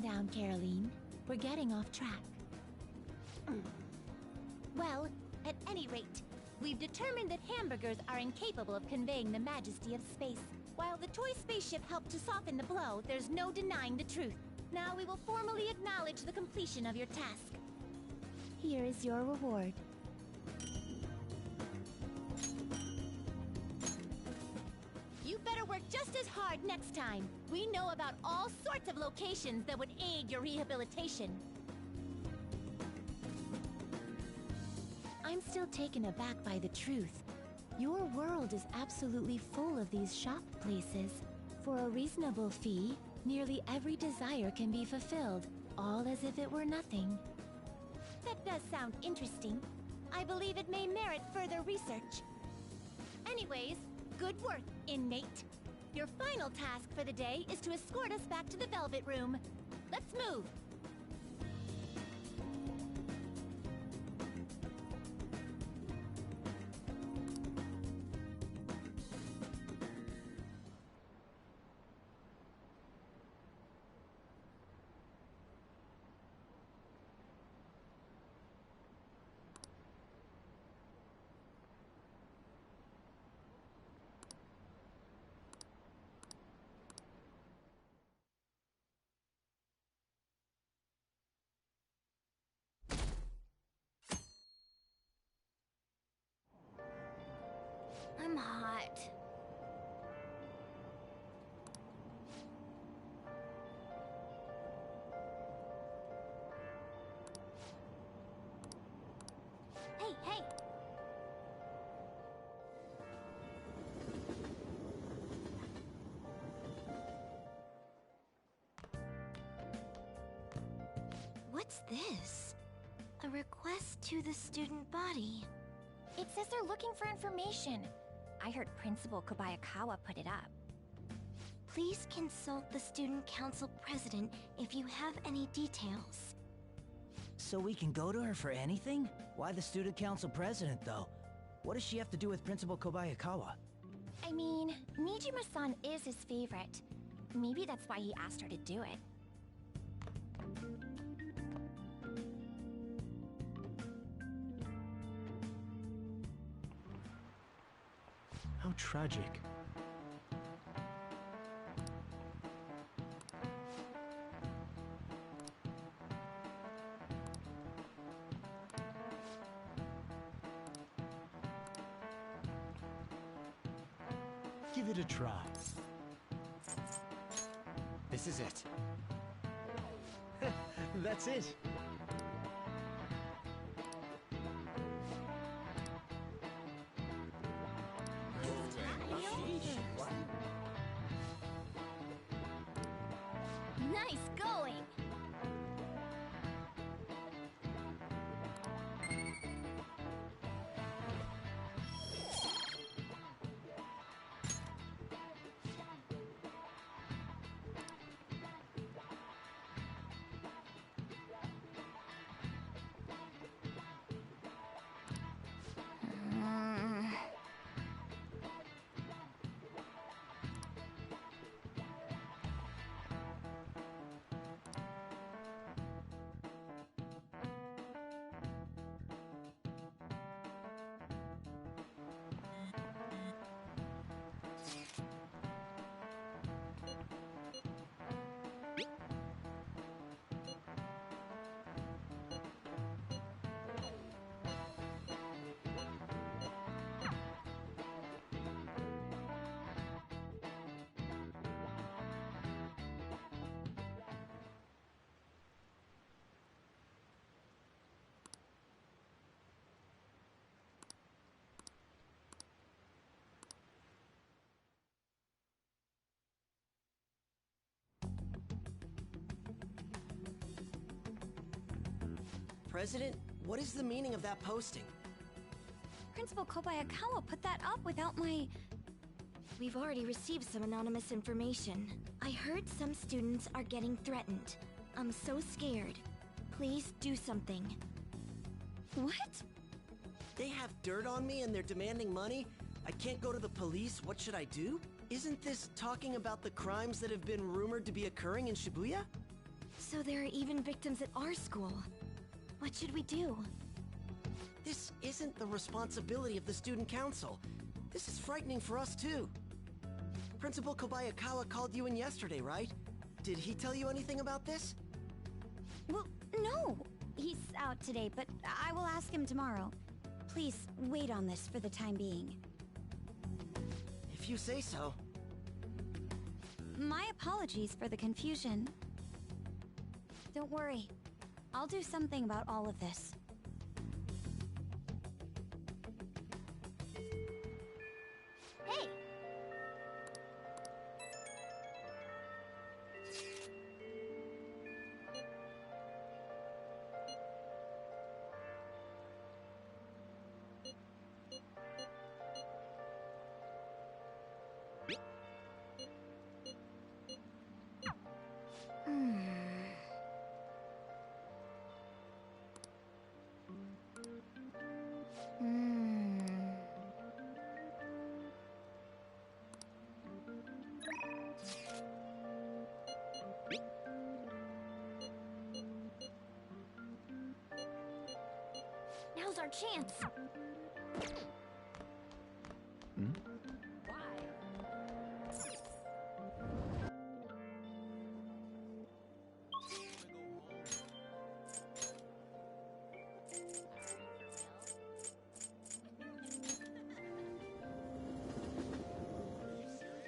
down, Caroline. We're getting off track. Well, at any rate, we've determined that hamburgers are incapable of conveying the majesty of space. While the toy spaceship helped to soften the blow, there's no denying the truth. Now we will formally acknowledge the completion of your task. Here is your reward. You better work just as hard next time. We know about all sorts of locations that would aid your rehabilitation. I'm still taken aback by the truth. Your world is absolutely full of these shop places. For a reasonable fee, nearly every desire can be fulfilled, all as if it were nothing. That does sound interesting. I believe it may merit further research. Anyways, good work, inmate. Your final task for the day is to escort us back to the Velvet Room. Let's move! I'm hot. Hey, hey! What's this? A request to the student body. It says they're looking for information. I heard Principal Kobayakawa put it up. Please consult the Student Council President if you have any details. So we can go to her for anything? Why the Student Council President, though? What does she have to do with Principal Kobayakawa? I mean, Nijima-san is his favorite. Maybe that's why he asked her to do it. How tragic. Give it a try. This is it. That's it. Nice going! President, what is the meaning of that posting? Principal Kobayakawa put that up without my... We've already received some anonymous information. I heard some students are getting threatened. I'm so scared. Please do something. What? They have dirt on me and they're demanding money? I can't go to the police, what should I do? Isn't this talking about the crimes that have been rumored to be occurring in Shibuya? So there are even victims at our school. What should we do? This isn't the responsibility of the student council. This is frightening for us too. Principal Kobayakawa called you in yesterday, right? Did he tell you anything about this? Well, no. He's out today, but I will ask him tomorrow. Please, wait on this for the time being. If you say so. My apologies for the confusion. Don't worry. I'll do something about all of this. Hey! Now's our chance.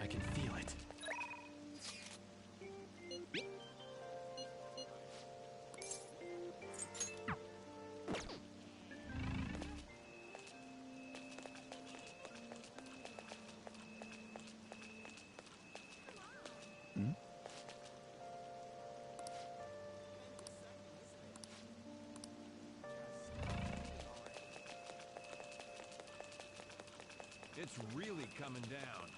I can feel it. It's really coming down.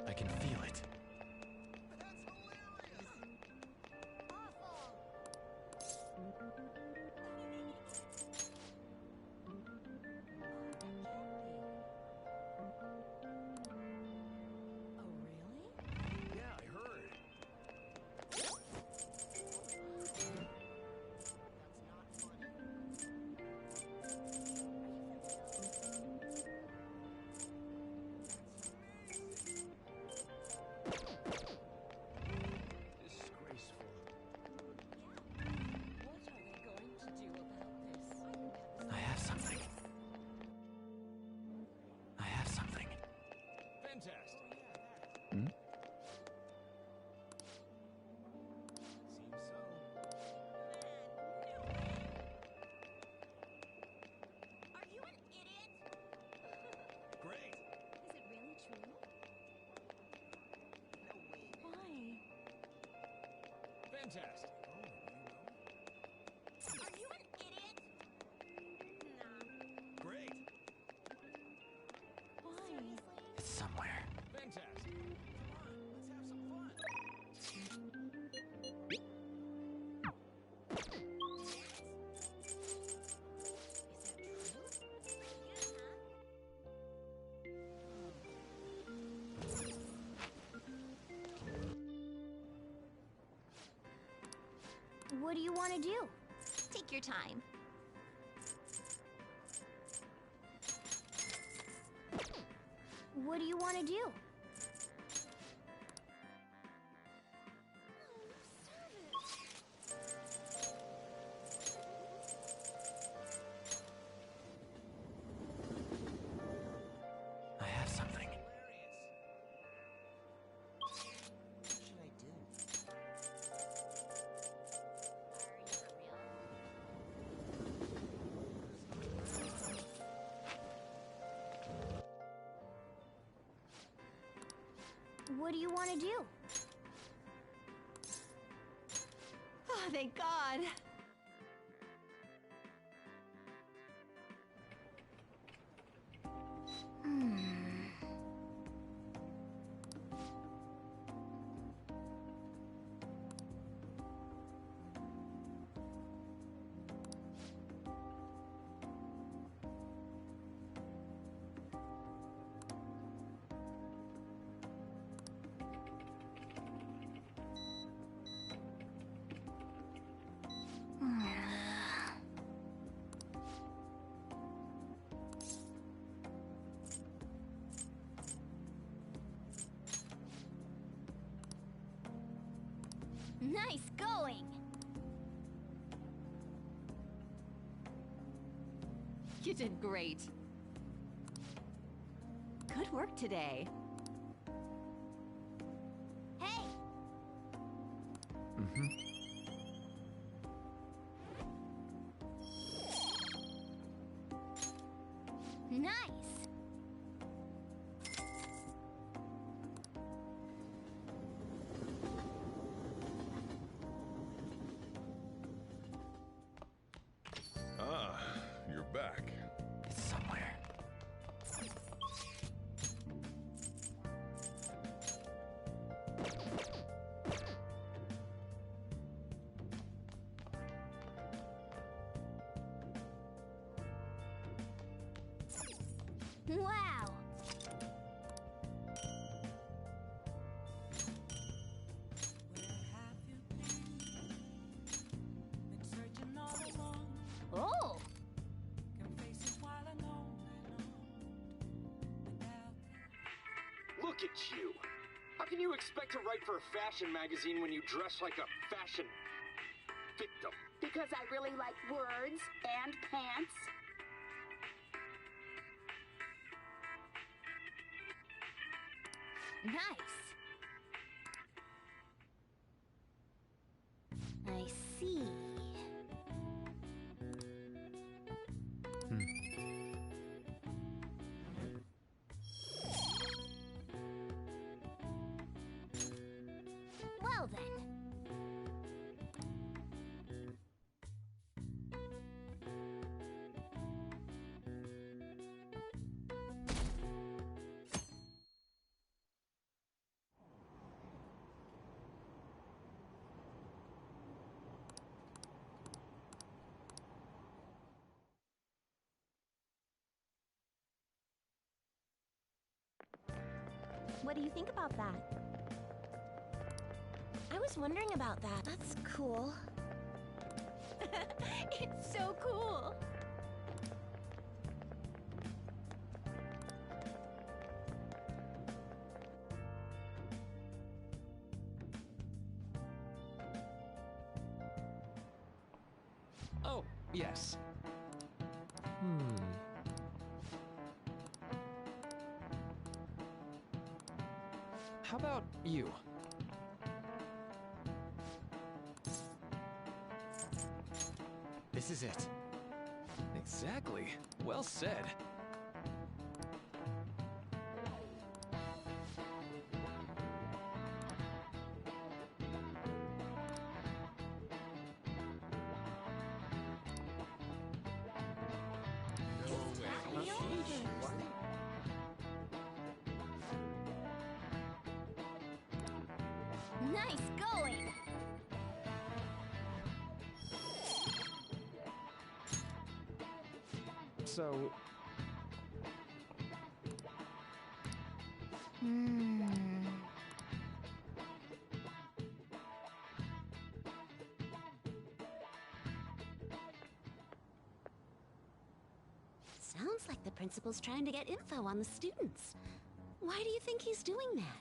I can feel it. Yeah, I heard. Disgraceful. I have something. I have something. Fantastic. Hmm? Seems so. Are you an idiot? Great. Is it really true? Why? Fantastic. Are you an idiot? No. Great. Why? It's somewhere. Fantastic. Come on, let's have some fun. What do you want to do? Take your time. What do you want to do? I have something. What should I do? What do you want to do? Oh, thank God. Nice going! You did great. Good work today. Hey! Nice! Ah, you're back. It's somewhere. Wow! Oh! Look at you! How can you expect to write for a fashion magazine when you dress like a fashion victim? Because I really like words and pants. Nice! I see. Well then. What do you think about that? I was wondering about that. That's cool. It's so cool! Oh, yes. How about you? This is it. Exactly. Well said. Nice going! So, Sounds like the principal's trying to get info on the students. Why do you think he's doing that?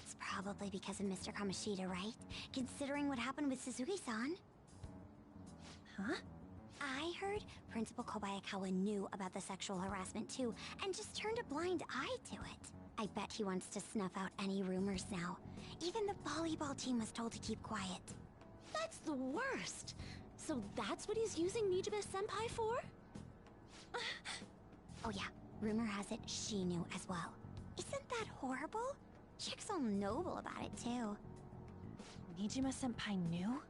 It's probably because of Mr. Kamoshida, right? Considering what happened with Suzuki-san. Huh? I heard Principal Kobayakawa knew about the sexual harassment too, and just turned a blind eye to it. I bet he wants to snuff out any rumors now. Even the volleyball team was told to keep quiet. That's the worst! So that's what he's using Nijibe-senpai for? Oh yeah, rumor has it she knew as well. Isn't that horrible? Chick's all noble about it too. Nijima-senpai knew?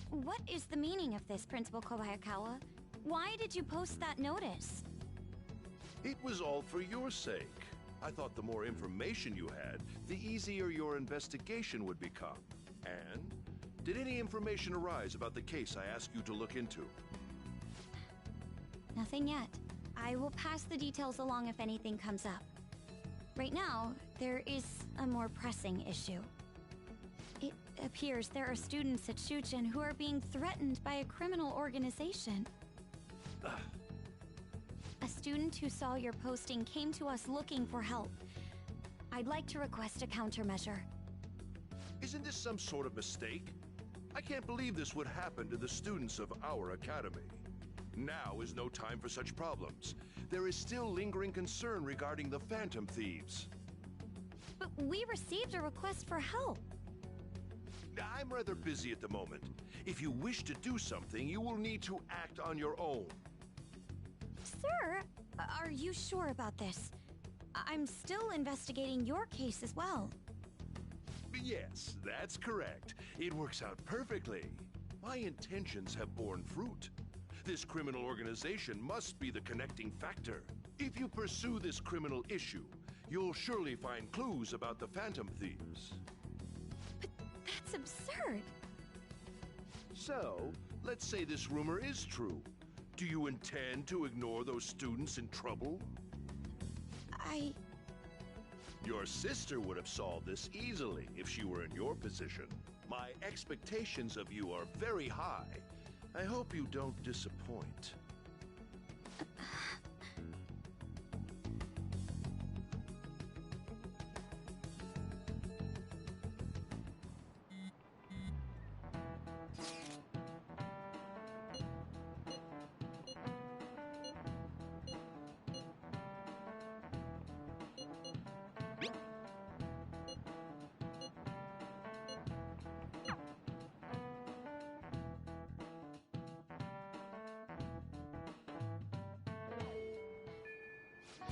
What is the meaning of this, Principal Kobayakawa? Why did you post that notice? It was all for your sake. I thought the more information you had, the easier your investigation would become. And did any information arise about the case I asked you to look into? Nothing yet. I will pass the details along if anything comes up. Right now, there is a more pressing issue. It appears there are students at Shuchen who are being threatened by a criminal organization. A student who saw your posting came to us looking for help. I'd like to request a countermeasure. Isn't this some sort of mistake? I can't believe this would happen to the students of our academy. Now is no time for such problems. There is still lingering concern regarding the Phantom Thieves. But we received a request for help. I'm rather busy at the moment. If you wish to do something, you will need to act on your own. Sir, are you sure about this? I'm still investigating your case as well. Yes, that's correct. It works out perfectly. My intentions have borne fruit. This criminal organization must be the connecting factor. If you pursue this criminal issue, you'll surely find clues about the Phantom Thieves. But that's absurd. So, let's say this rumor is true. Do you intend to ignore those students in trouble? Your sister would have solved this easily if she were in your position. My expectations of you are very high. I hope you don't disappoint.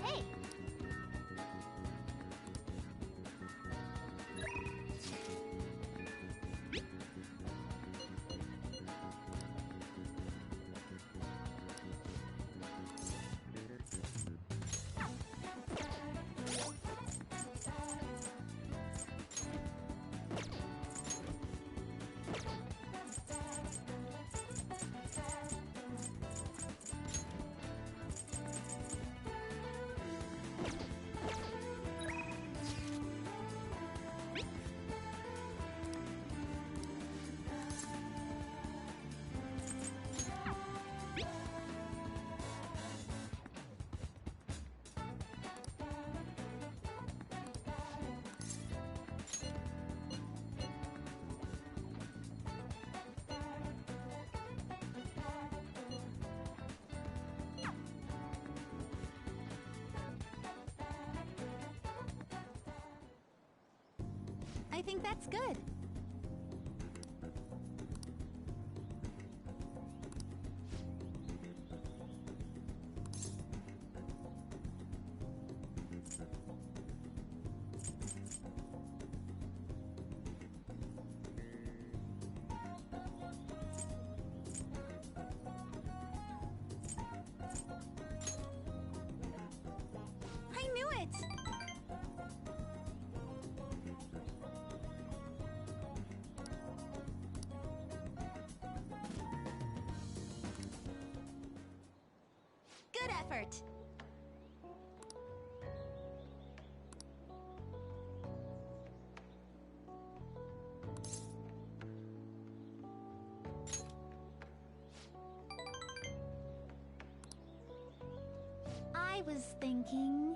Hey! I think that's good. I knew it! Good effort! I was thinking...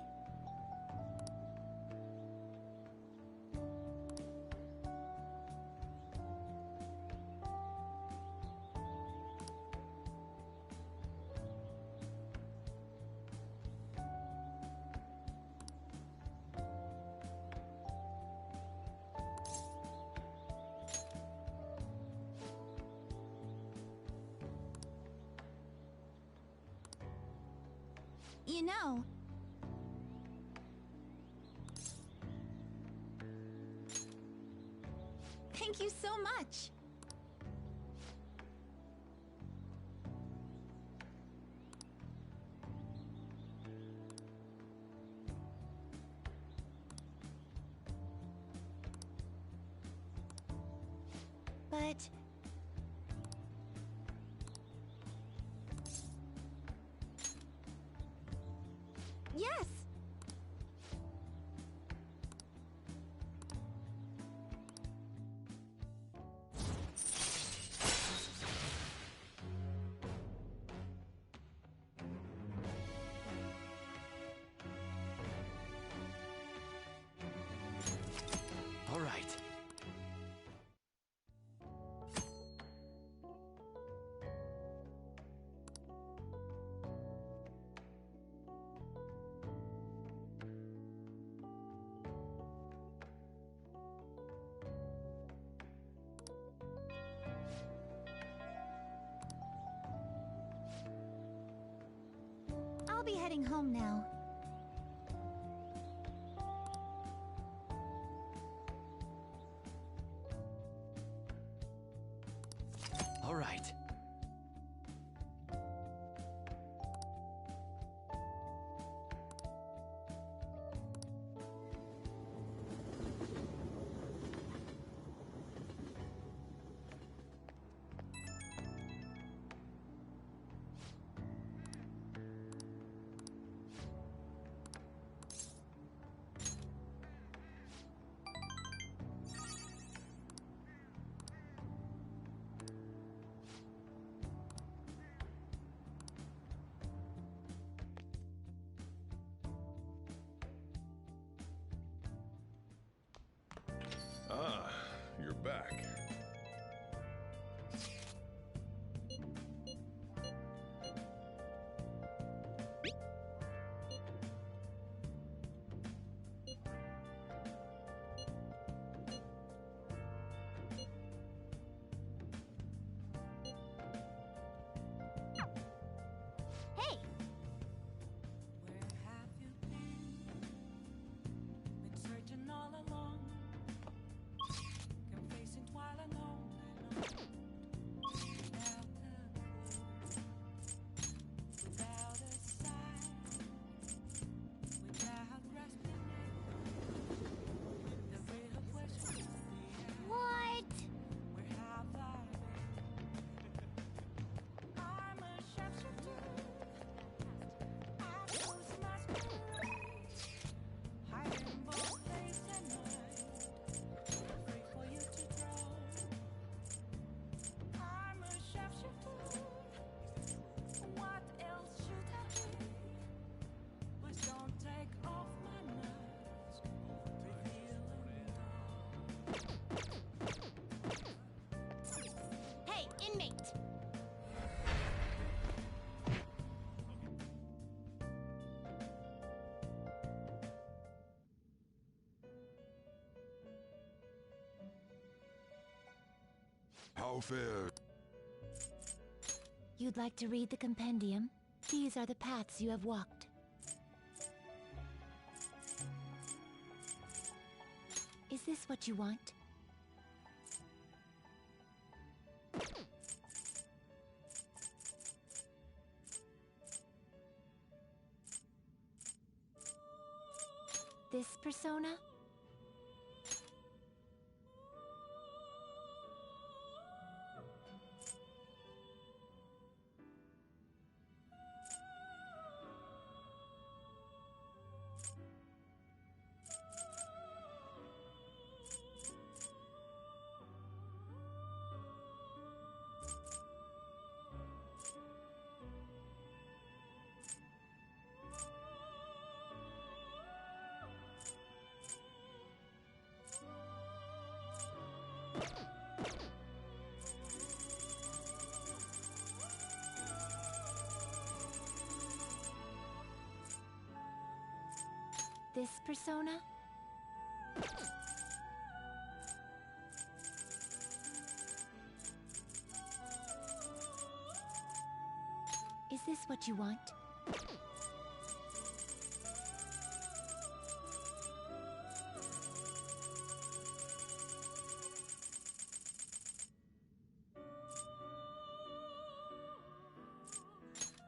You know... Thank you so much! But... Yes! heading home now. All right. Ah, you're back. Hey! Searching all along, confessing while alone without a sign, without grasping the real question. What? Where have I been? I'm a shapeshifter. I close my spirit, hiding both days and night, free for you to draw. I'm a shapeshifter. What else should I be? Please don't take off my mask, revealing Hey, inmate! How fair? You'd like to read the compendium? These are the paths you have walked. Is this what you want? This persona? This persona? Is this what you want?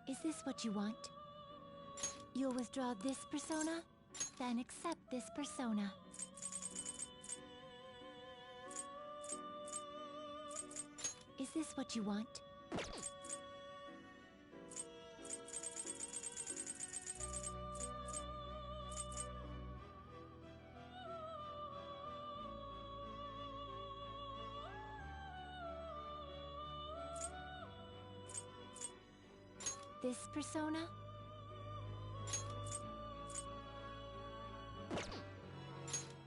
Is this what you want? You'll withdraw this persona? Then accept this persona. Is this what you want? This persona?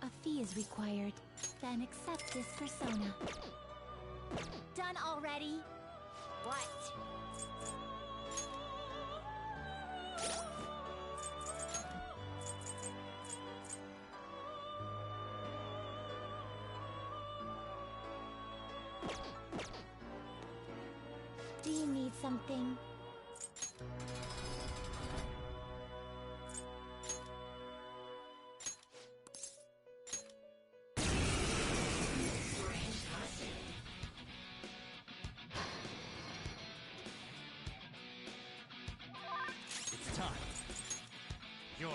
A fee is required. Then accept this persona. Done already? What? Do you need something?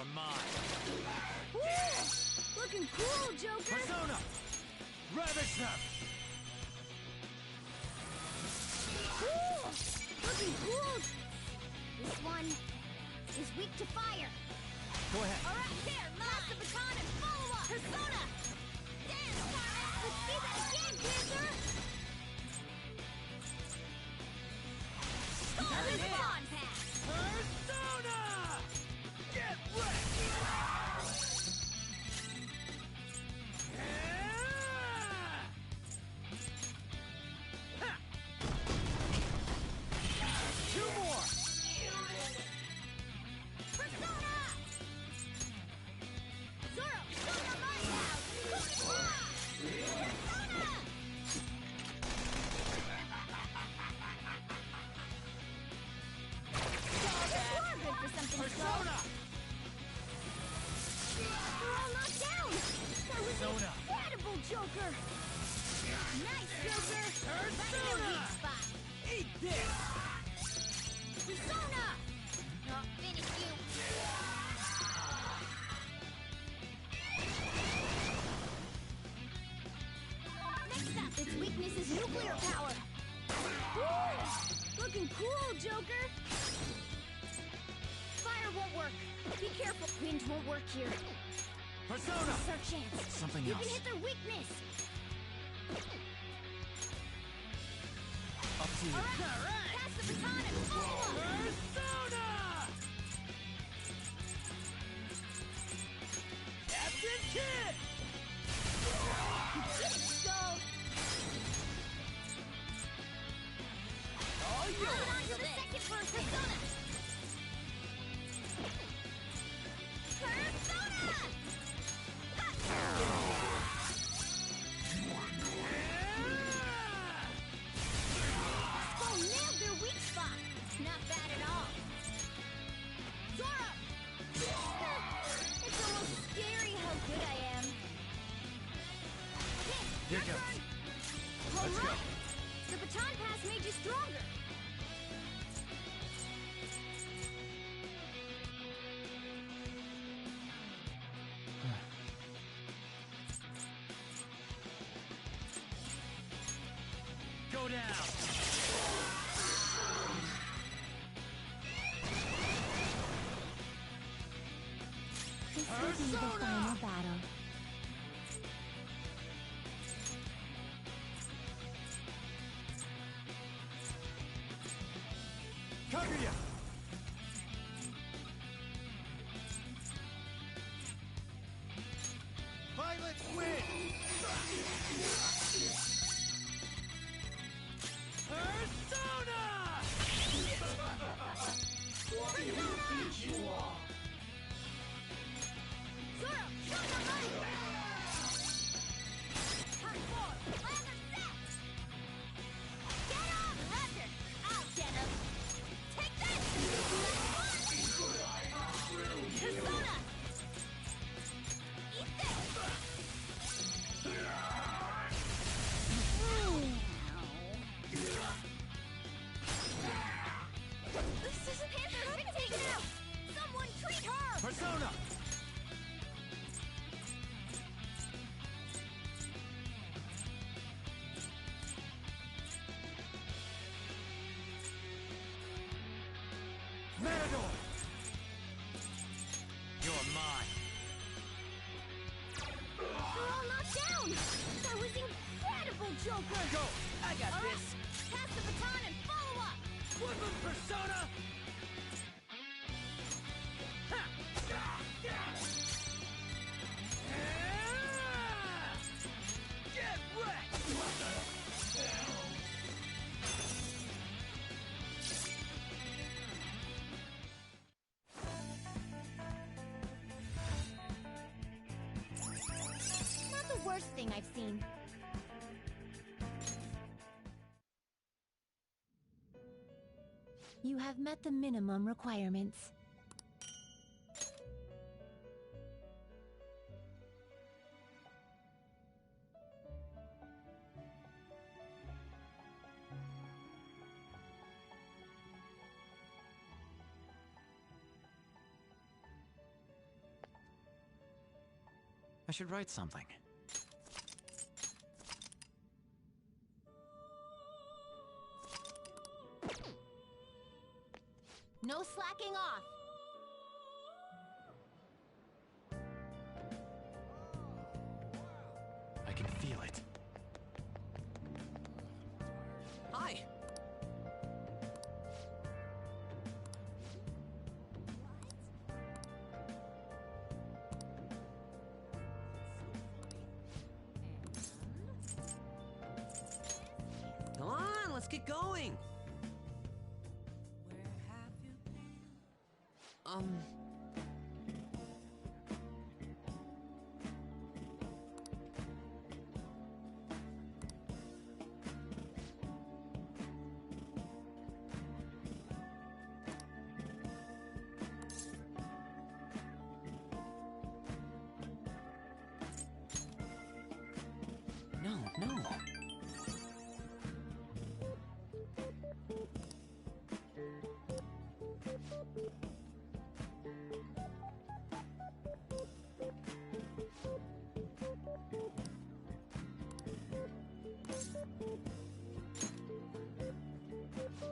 You're mine. Looking cool, Joker! Persona! Ravage them! Cool! Looking cool! This one is weak to fire. Go ahead. Alright, there! Pass the baton and follow up! Persona! Dance, Carmen! Let's see that again, Panther! Golden Baton Pass! Persona! Get wrecked! Two more! Persona! Zoro, Zoro Lighthouse! Persona! Good for something Persona! They're all knocked down! That was Persona! incredible, Joker! Nice, Joker! Right in the weak spot! Eat this! Persona! I'll finish you! Next up, its weakness is nuclear power! Woo! Looking cool, Joker! Fire won't work. Be careful. Wind won't work here. Persona! This is our chance. Something You else. can hit their weakness. Up to you. All right. Pass the baton and follow up. Persona! Captain Kid! Get it, Skull. All yours! Hold on to the second burst. Persona! Persona! Ha! Skull nailed their weak spot. Not bad at all. Zoro! It's almost scary how good I am. Okay, Here your goes. turn. All Let's go. right. The baton pass made you stronger. Go down! This will be the Persona! final battle. Kaguya! Violet win! Persona! Zoro, show your might! Part 4, Lather set! Get on, Raptor! I'll get him! Take this! Persona! Eat this! This isn't Panther's been taken out! Someone treat her! Persona! Matador! You're mine! They're all knocked down! That was incredible, Joker! Go! I got All right, this! pass the baton and follow up! Woodland Persona! Ha! Get wrecked! Not the worst thing I've seen. You have met the minimum requirements. I should write something. No slacking off. I can feel it. Hi! Come on, let's get going! No, no.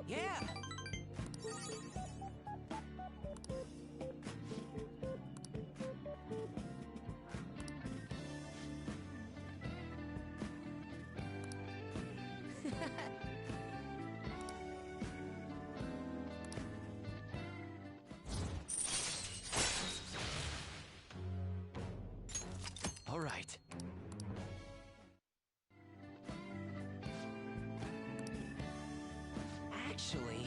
Yeah! All right. Actually...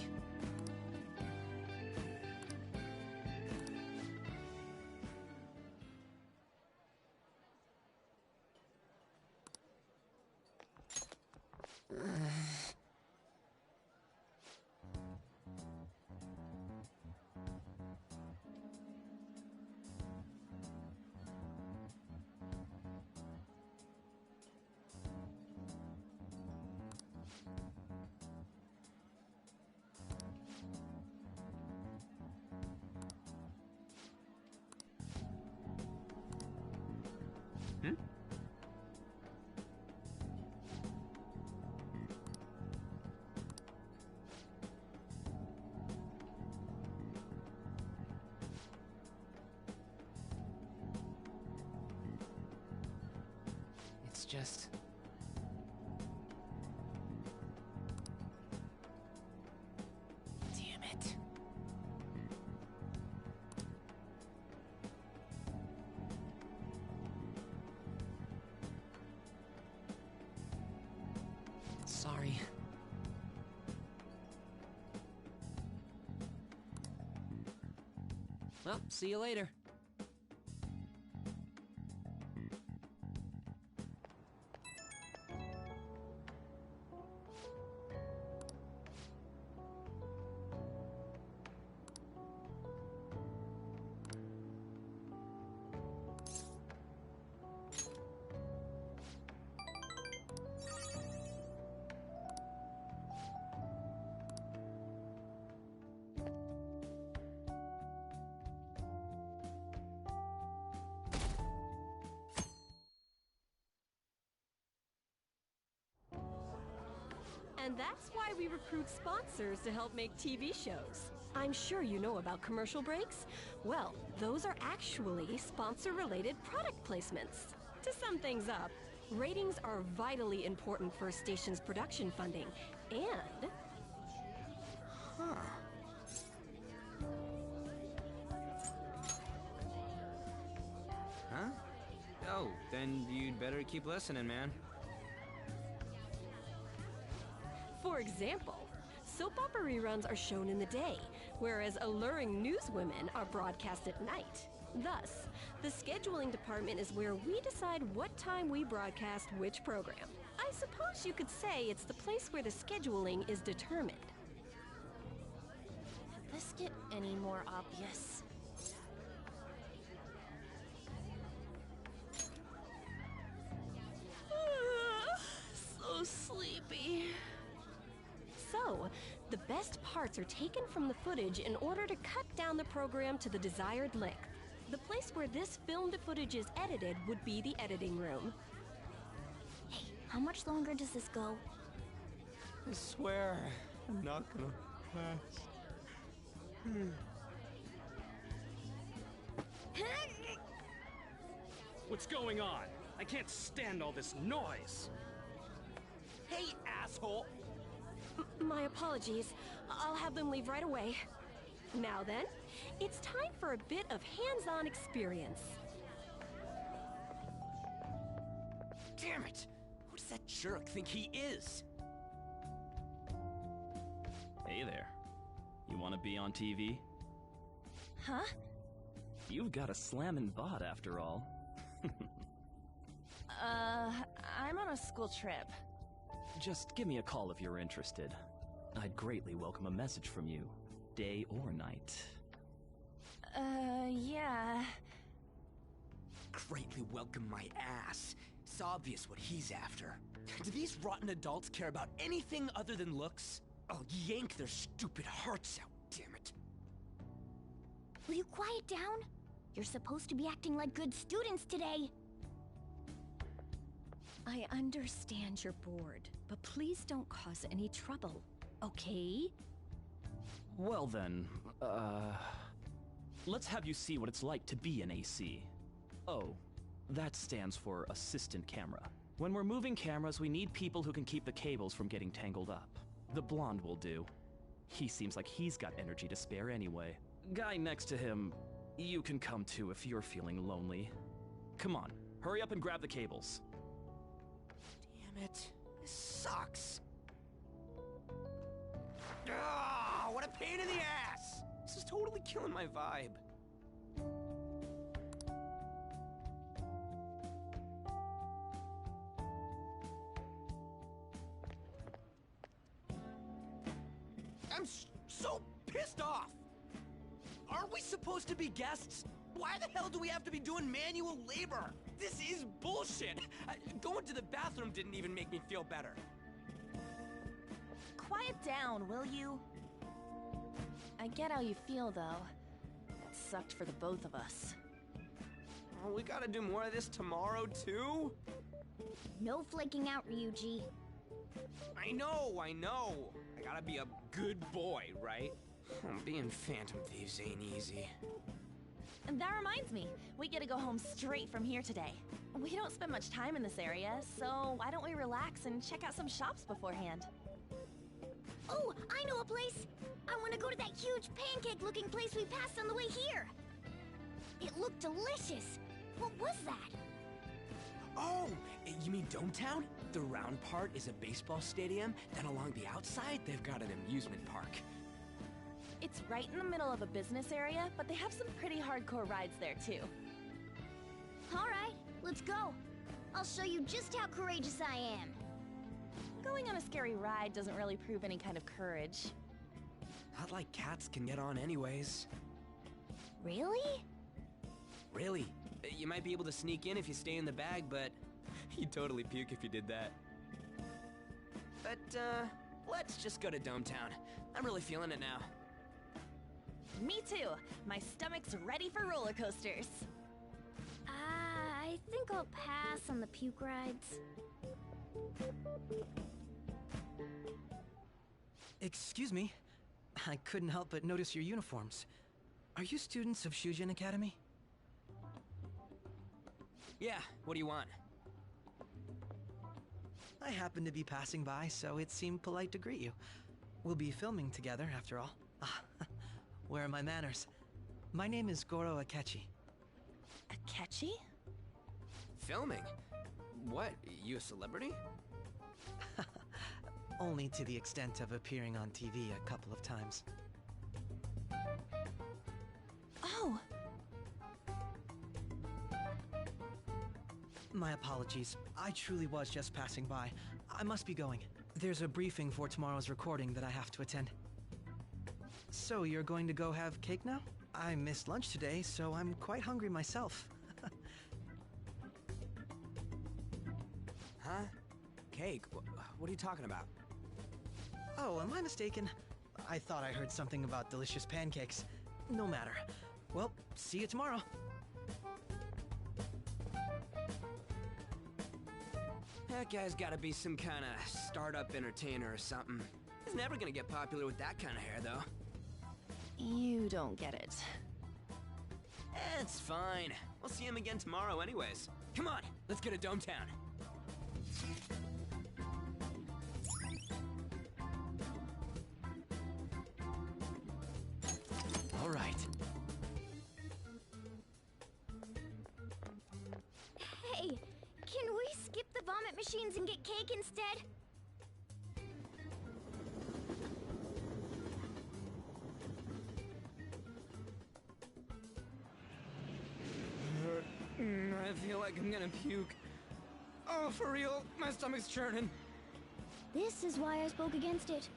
Hmm? It's just... Damn it. Sorry. Well, see you later. And that's why we recruit sponsors to help make TV shows. I'm sure you know about commercial breaks. Well, those are actually sponsor-related product placements. To sum things up, ratings are vitally important for a station's production funding, and... Huh. Huh? Oh, then you'd better keep listening, man. For example, soap opera reruns are shown in the day, whereas alluring newswomen are broadcast at night. Thus, the scheduling department is where we decide what time we broadcast which program. I suppose you could say it's the place where the scheduling is determined. Could this get any more obvious? So sleepy. So, the best parts are taken from the footage in order to cut down the program to the desired length. The place where this filmed footage is edited would be the editing room. Hey, how much longer does this go? I swear, I'm not gonna pass. What's going on? I can't stand all this noise. Hey, asshole! My apologies. I'll have them leave right away. Now then, it's time for a bit of hands-on experience. Damn it! Who does that jerk think he is? Hey there. You want to be on TV? Huh? You've got a slammin' bot after all. I'm on a school trip. Just give me a call if you're interested. I'd greatly welcome a message from you, day or night. Yeah. Greatly welcome my ass. It's obvious what he's after. Do these rotten adults care about anything other than looks? I'll yank their stupid hearts out, damn it. Will you quiet down? You're supposed to be acting like good students today. I understand you're bored, but please don't cause any trouble, okay? Well then, let's have you see what it's like to be an AC. Oh, that stands for assistant camera. When we're moving cameras, we need people who can keep the cables from getting tangled up. The blonde will do. He seems like he's got energy to spare anyway. Guy next to him, you can come too if you're feeling lonely. Come on, hurry up and grab the cables. Damn it. This sucks. Ah, what a pain in the ass! This is totally killing my vibe. I'm so pissed off! Aren't we supposed to be guests? Why the hell do we have to be doing manual labor? This is bullshit! Going to the bathroom didn't even make me feel better. Quiet down, will you? I get how you feel, though. It sucked for the both of us. Oh, we gotta do more of this tomorrow, too? No flaking out, Ryuji. I know! I gotta be a good boy, right? Being Phantom Thieves ain't easy. And that reminds me, we get to go home straight from here today. We don't spend much time in this area, so why don't we relax and check out some shops beforehand? Oh, I know a place! I want to go to that huge pancake-looking place we passed on the way here! It looked delicious! What was that? Oh, you mean Dometown? The round part is a baseball stadium, then along the outside, they've got an amusement park. It's right in the middle of a business area, but they have some pretty hardcore rides there, too. Alright, let's go. I'll show you just how courageous I am. Going on a scary ride doesn't really prove any kind of courage. Not like cats can get on anyways. Really? Really. You might be able to sneak in if you stay in the bag, but you'd totally puke if you did that. But, let's just go to Dometown. I'm really feeling it now. Me too. My stomach's ready for roller coasters. I think I'll pass on the puke rides. Excuse me. I couldn't help but notice your uniforms. Are you students of Shujin Academy? Yeah, what do you want? I happened to be passing by, so it seemed polite to greet you. We'll be filming together, after all. Where are my manners? My name is Goro Akechi. Akechi? Filming? What, you a celebrity? Only to the extent of appearing on TV a couple of times. Oh! My apologies. I truly was just passing by. I must be going. There's a briefing for tomorrow's recording that I have to attend. So, you're going to go have cake now? I missed lunch today, so I'm quite hungry myself. Huh? Cake? What are you talking about? Oh, am I mistaken? I thought I heard something about delicious pancakes. No matter. Well, see you tomorrow. That guy's gotta be some kind of startup entertainer or something. He's never gonna get popular with that kind of hair, though. You don't get it. It's fine. We'll see him again tomorrow anyways. Come on, let's get to Dome Town. All right. Hey, can we skip the vomit machines and get cake instead? I feel like I'm gonna puke. Oh, for real, my stomach's churning. This is why I spoke against it.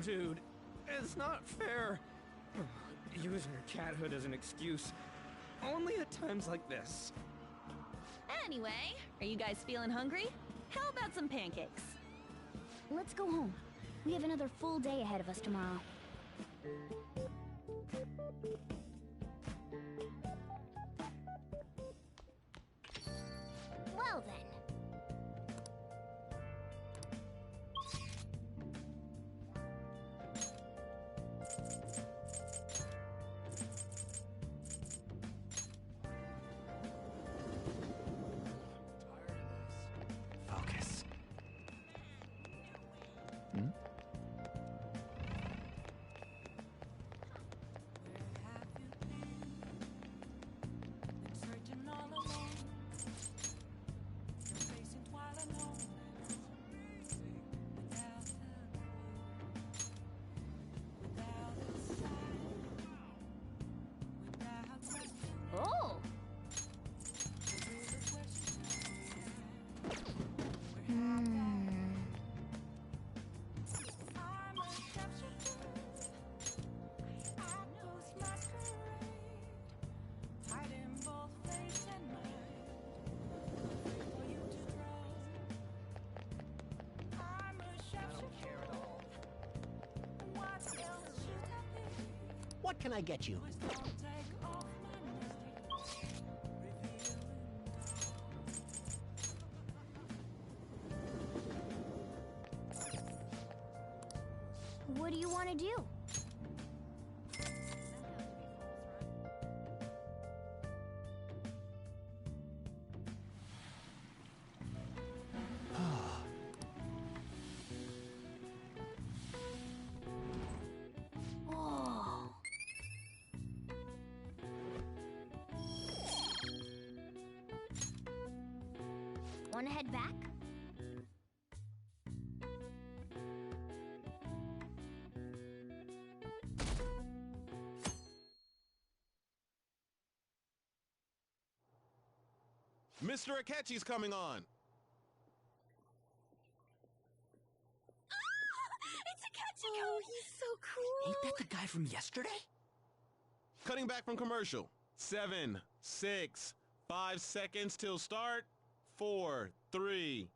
Dude, it's not fair. Using her cathood as an excuse. Only at times like this. Anyway, are you guys feeling hungry? How about some pancakes? Let's go home. We have another full day ahead of us tomorrow. Well then. Focus. Searching all alone. You're facing twilight alone. Without a sign. Without question. Oh! I'm a capture. I post masquerade. Hiding both face and mind. For you to drown. I'm a sharpshooter. What else should I be? What can I get you? Don't take off my mask. What do you want to do? Oh. Want to head back? Mr. Akechi's coming on. It's Akechi! Oh, he's so cool! Ain't that the guy from yesterday? Cutting back from commercial. 7, 6, 5 seconds till start. 4, 3.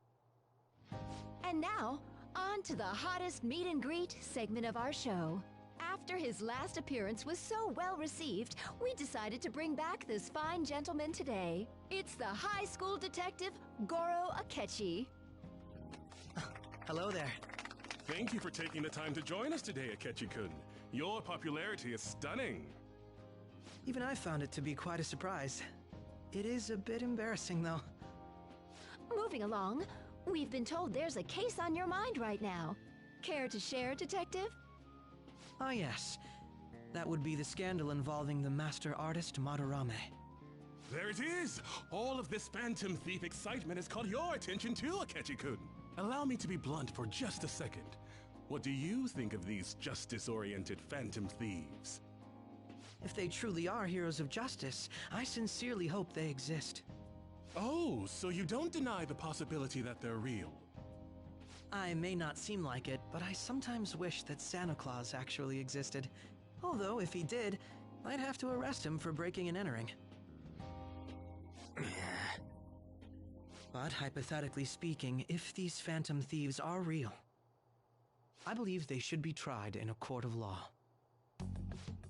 And now, on to the hottest meet and greet segment of our show. After his last appearance was so well received, we decided to bring back this fine gentleman today. It's the high school detective, Goro Akechi. Hello there. Thank you for taking the time to join us today, Akechi-kun. Your popularity is stunning. Even I found it to be quite a surprise. It is a bit embarrassing, though. Moving along, we've been told there's a case on your mind right now. Care to share, Detective? Ah, yes. That would be the scandal involving the master artist Madarame. There it is! All of this Phantom Thief excitement has caught your attention too, Akechi-kun. Allow me to be blunt for just a second. What do you think of these justice-oriented Phantom Thieves? If they truly are heroes of justice, I sincerely hope they exist. Oh, so you don't deny the possibility that they're real? I may not seem like it, but I sometimes wish that Santa Claus actually existed. Although, if he did, I'd have to arrest him for breaking and entering. But hypothetically speaking, if these Phantom Thieves are real, I believe they should be tried in a court of law.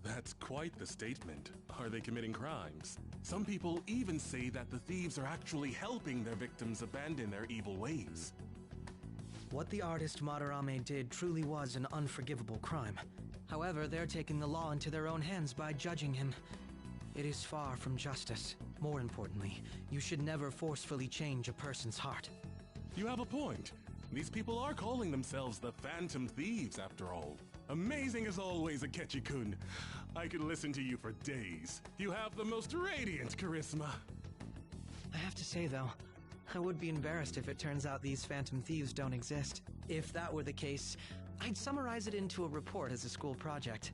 That's quite the statement. Are they committing crimes? Some people even say that the thieves are actually helping their victims abandon their evil ways. What the artist Madarame did truly was an unforgivable crime. However, they're taking the law into their own hands by judging him. It is far from justice. More importantly, you should never forcefully change a person's heart. You have a point. These people are calling themselves the Phantom Thieves, after all. Amazing as always, Akechi-kun. I could listen to you for days. You have the most radiant charisma. I have to say, though, I would be embarrassed if it turns out these Phantom Thieves don't exist. If that were the case, I'd summarize it into a report as a school project.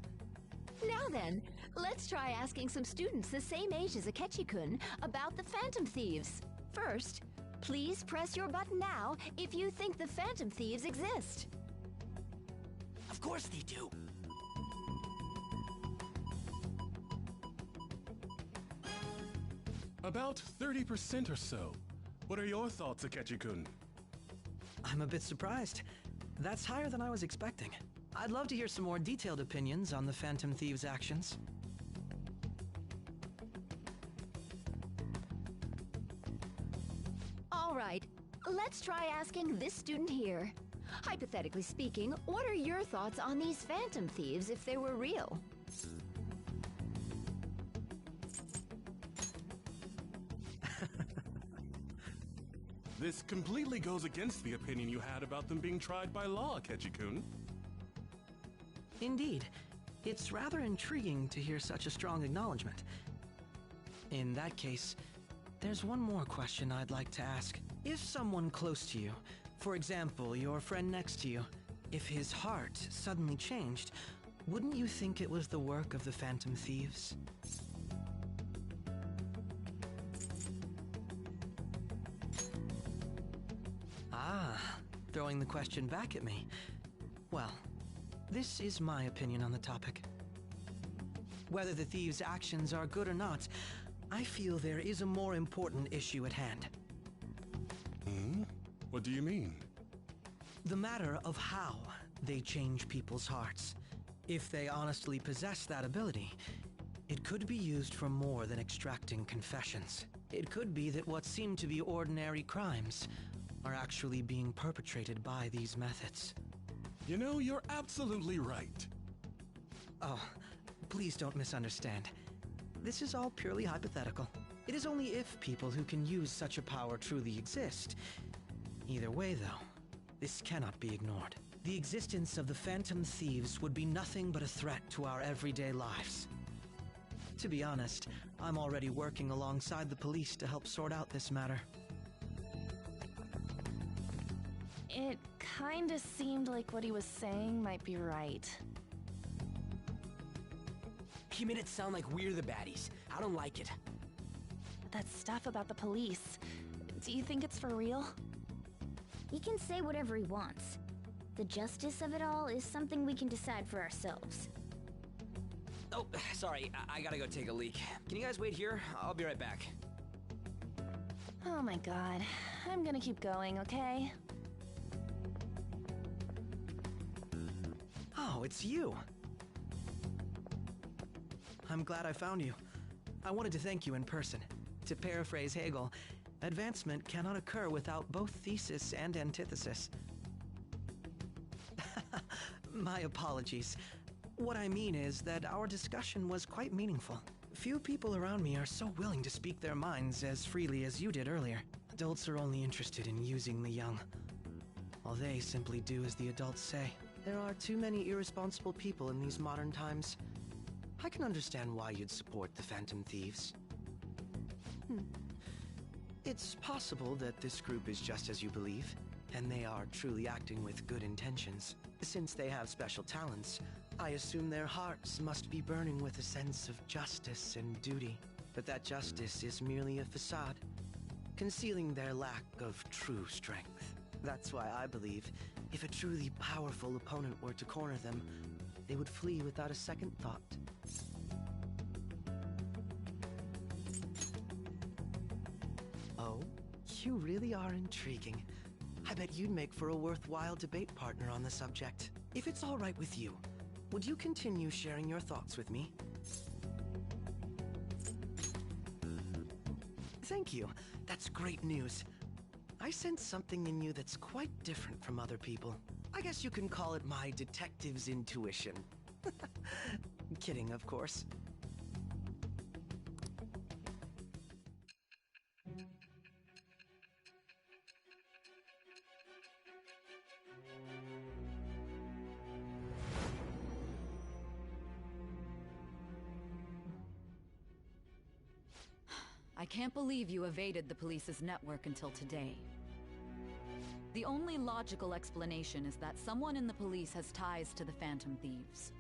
Now then, let's try asking some students the same age as Akechi-kun about the Phantom Thieves. First, please press your button now if you think the Phantom Thieves exist. Of course they do. About 30% or so. What are your thoughts, Akechi-kun? I'm a bit surprised. That's higher than I was expecting. I'd love to hear some more detailed opinions on the Phantom Thieves' actions. All right, let's try asking this student here. Hypothetically speaking, what are your thoughts on these Phantom Thieves if they were real? This completely goes against the opinion you had about them being tried by law, Akechi-kun. Indeed. It's rather intriguing to hear such a strong acknowledgement. In that case, there's one more question I'd like to ask. If someone close to you, for example, your friend next to you, if his heart suddenly changed, wouldn't you think it was the work of the Phantom Thieves? Ah, throwing the question back at me. Well, this is my opinion on the topic. Whether the thieves' actions are good or not, I feel there is a more important issue at hand. Hmm? What do you mean? The matter of how they change people's hearts. If they honestly possess that ability, it could be used for more than extracting confessions. It could be that what seem to be ordinary crimes are actually being perpetrated by these methods. You know, you're absolutely right. Oh, please don't misunderstand. This is all purely hypothetical. It is only if people who can use such a power truly exist. Either way, though, this cannot be ignored. The existence of the Phantom Thieves would be nothing but a threat to our everyday lives. To be honest, I'm already working alongside the police to help sort out this matter. It kinda seemed like what he was saying might be right. He made it sound like we're the baddies. I don't like it. That stuff about the police, do you think it's for real? He can say whatever he wants. The justice of it all is something we can decide for ourselves. Oh, sorry, I gotta go take a leak. Can you guys wait here? I'll be right back. Oh my god. I'm gonna keep going, okay? Oh, it's you! I'm glad I found you. I wanted to thank you in person. To paraphrase Hegel, advancement cannot occur without both thesis and antithesis. My apologies. What I mean is that our discussion was quite meaningful. Few people around me are so willing to speak their minds as freely as you did earlier. Adults are only interested in using the young, while they simply do as the adults say. There are too many irresponsible people in these modern times. I can understand why you'd support the Phantom Thieves. It's possible that this group is just as you believe, and they are truly acting with good intentions. Since they have special talents, I assume their hearts must be burning with a sense of justice and duty. But that justice is merely a facade, concealing their lack of true strength. That's why I believe if a truly powerful opponent were to corner them, they would flee without a second thought. Oh, you really are intriguing. I bet you'd make for a worthwhile debate partner on the subject. If it's all right with you, would you continue sharing your thoughts with me? Thank you. That's great news. I sense something in you that's quite different from other people. I guess you can call it my detective's intuition. Kidding, of course. I can't believe you evaded the police's network until today. The only logical explanation is that someone in the police has ties to the Phantom Thieves.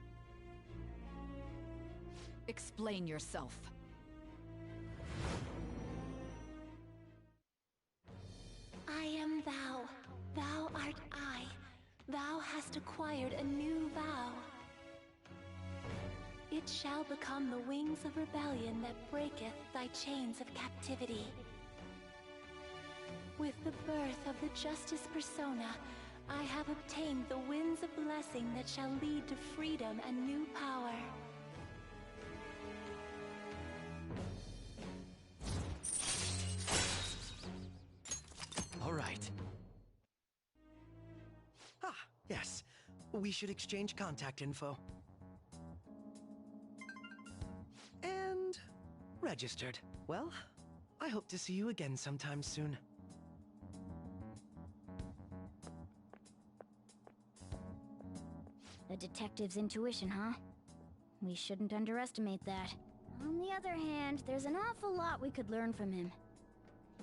Explain yourself. I am thou. Thou art I. Thou hast acquired a new vow. It shall become the wings of rebellion that breaketh thy chains of captivity. With the birth of the Justice Persona, I have obtained the winds of blessing that shall lead to freedom and new power. All right. Ah, yes. We should exchange contact info. And registered. Well, I hope to see you again sometime soon. A detective's intuition, huh? We shouldn't underestimate that. On the other hand, there's an awful lot we could learn from him.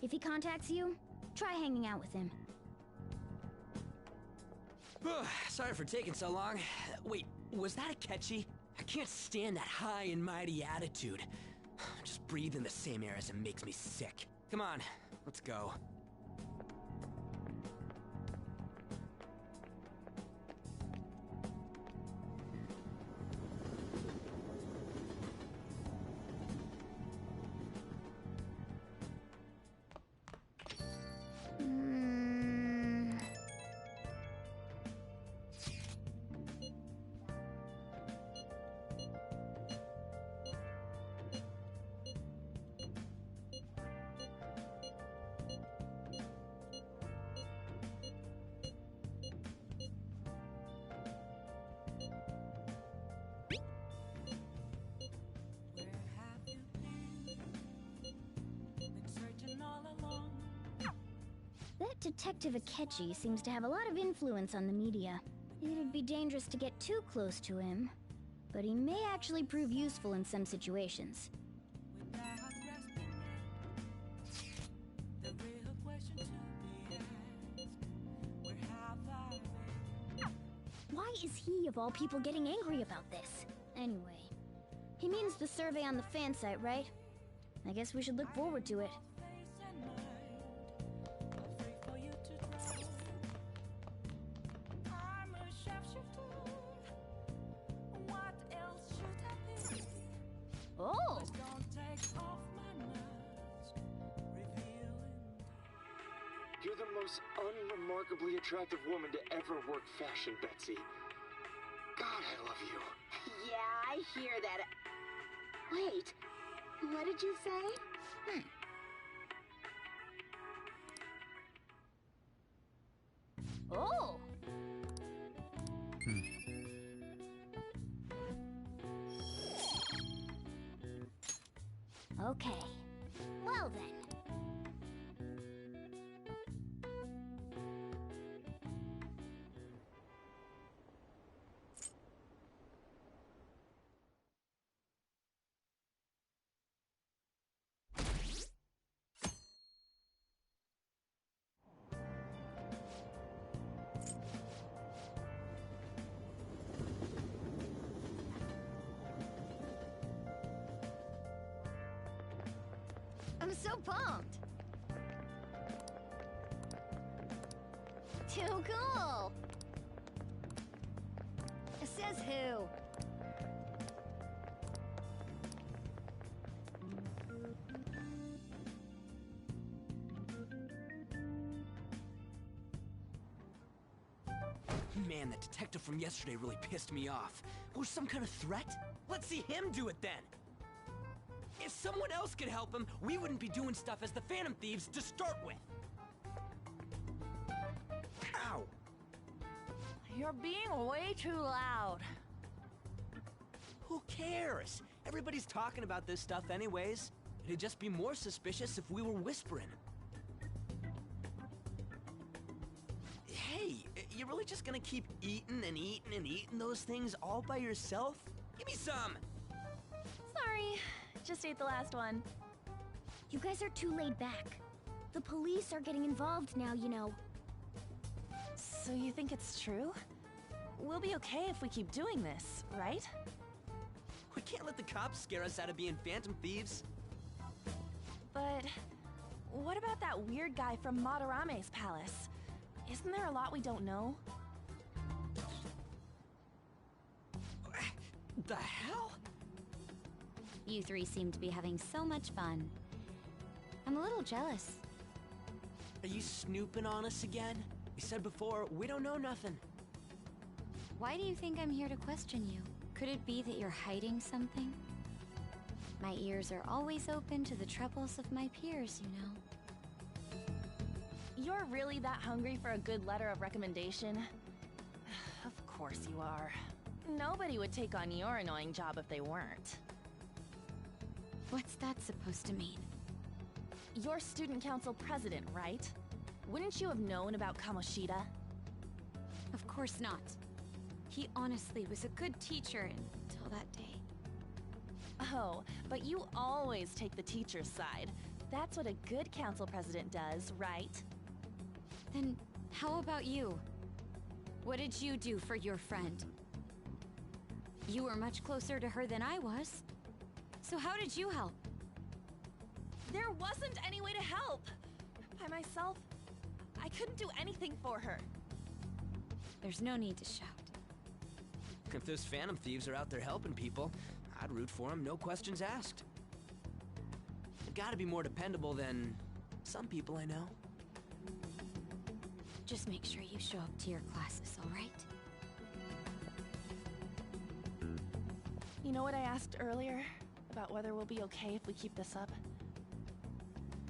If he contacts you, try hanging out with him. Sorry for taking so long. Wait, was that Akechi? I can't stand that high and mighty attitude. Just breathing the same air as him makes me sick. Come on, let's go. That Detective Akechi seems to have a lot of influence on the media. It'd be dangerous to get too close to him, but he may actually prove useful in some situations. Why is he, of all people, getting angry about this? Anyway, he means the survey on the fan site, right? I guess we should look forward to it. Oh! You're the most unremarkably attractive woman to ever work fashion, Betsy. God, I love you. Yeah, I hear that. Wait, what did you say? Oh! Okay. Well then. I'm so pumped! Too cool! Says who? Man, Man, that detective from yesterday really pissed me off. Was some kind of threat? Let's see him do it then! If someone else could help him, we wouldn't be doing stuff as the Phantom Thieves to start with. Ow! You're being way too loud. Who cares? Everybody's talking about this stuff anyways. It'd just be more suspicious if we were whispering. Hey, you really just gonna keep eating and eating and eating those things all by yourself? Give me some! Sorry, just ate the last one. You guys are too laid back. The police are getting involved now, you know. So you think it's true? We'll be okay if we keep doing this, right? We can't let the cops scare us out of being Phantom Thieves. But what about that weird guy from Madarame's palace? Isn't there a lot we don't know? The hell? You three seem to be having so much fun. I'm a little jealous. Are you snooping on us again? You said before, we don't know nothing. Why do you think I'm here to question you? Could it be that you're hiding something? My ears are always open to the troubles of my peers, you know. You're really that hungry for a good letter of recommendation? Of course you are. Nobody would take on your annoying job if they weren't. What's that supposed to mean? You're student council president, right? Wouldn't you have known about Kamoshida? Of course not. He honestly was a good teacher until that day. Oh, but you always take the teacher's side. That's what a good council president does, right? Then how about you? What did you do for your friend? You were much closer to her than I was. So how did you help? There wasn't any way to help. By myself, I couldn't do anything for her. There's no need to shout. If those Phantom Thieves are out there helping people, I'd root for them, no questions asked. They've gotta be more dependable than some people I know. Just make sure you show up to your classes, all right? You know what I asked earlier? About whether we'll be okay if we keep this up?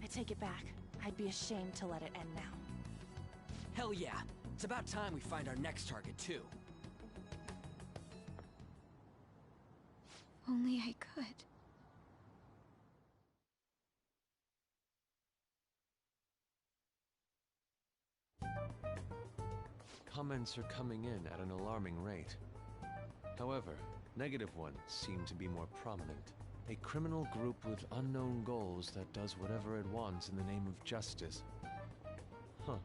I take it back. I'd be ashamed to let it end now. Hell yeah! It's about time we find our next target, too. Only I could. Comments are coming in at an alarming rate. However, negative ones seem to be more prominent. A criminal group with unknown goals that does whatever it wants in the name of justice. Huh.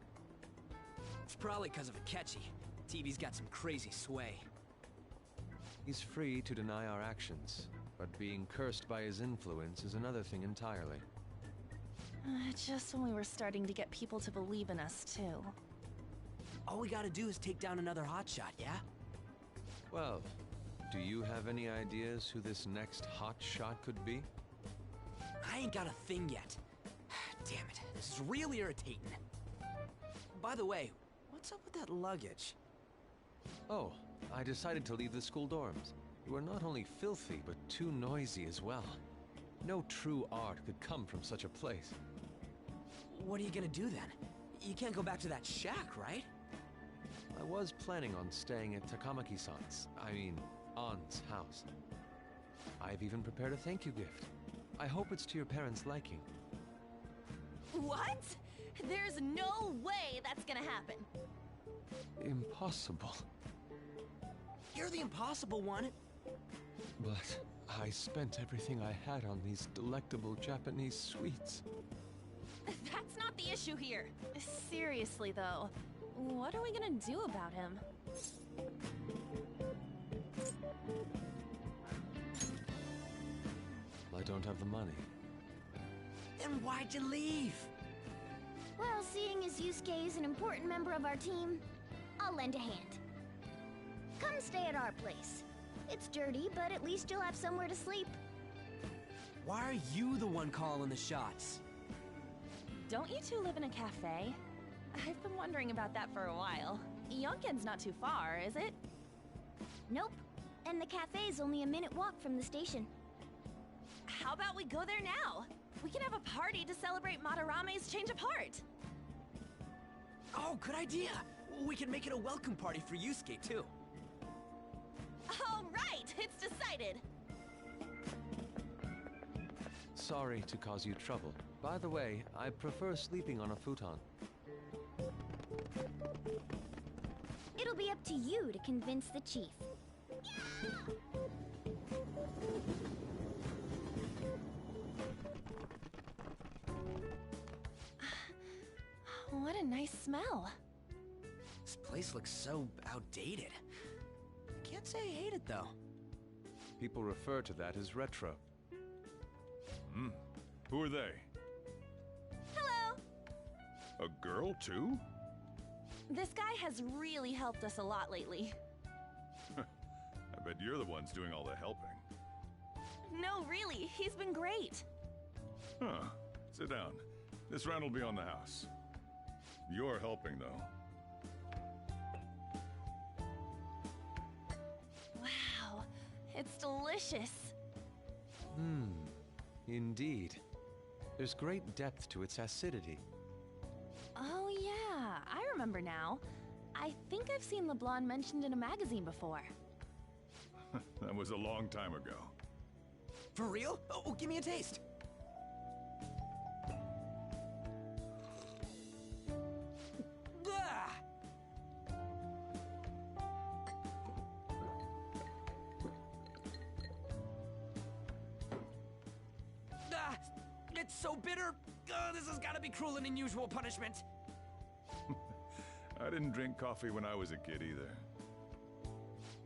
It's probably because of Akechi. TV's got some crazy sway. He's free to deny our actions, but being cursed by his influence is another thing entirely. Just when we were starting to get people to believe in us, too. All we gotta do is take down another hotshot, yeah? Well, do you have any ideas who this next hotshot could be? I ain't got a thing yet. Damn it, this is real irritating. By the way, what's up with that luggage? Oh, I decided to leave the school dorms. You are not only filthy, but too noisy as well. No true art could come from such a place. What are you gonna do then? You can't go back to that shack, right? I was planning on staying at Takamaki-san's, Ann's house. I've even prepared a thank you gift. I hope it's to your parents' liking. What? There's no way that's gonna happen. Impossible. You're the impossible one. But I spent everything I had on these delectable Japanese sweets. That's not the issue here. Seriously, though, what are we gonna do about him? I don't have the money. Then why'd you leave? Well, seeing as Yusuke is an important member of our team, I'll lend a hand. Come stay at our place. It's dirty, but at least you'll have somewhere to sleep. Why are you the one calling the shots? Don't you two live in a cafe? I've been wondering about that for a while. Yonken's not too far, is it? Nope. And the cafe's only a minute walk from the station. How about we go there now? We can have a party to celebrate Madarame's change of heart. Oh, good idea! We can make it a welcome party for Yusuke, too. All right, it's decided. Sorry to cause you trouble. By the way, I prefer sleeping on a futon. It'll be up to you to convince the chief. What a nice smell. This place looks so outdated. Can't say I hate it, though. People refer to that as retro. Who are they? Hello! A girl, too? This guy has really helped us a lot lately. I bet you're the ones doing all the helping. No, really, he's been great. Huh. Sit down. This round will be on the house. You're helping, though. Wow, it's delicious. Indeed. There's great depth to its acidity. Oh yeah, I remember now. I think I've seen LeBlanc mentioned in a magazine before. That was a long time ago. For real? Oh, give me a taste. Ah! Ah! It's so bitter! This has got to be cruel and unusual punishment. I didn't drink coffee when I was a kid either.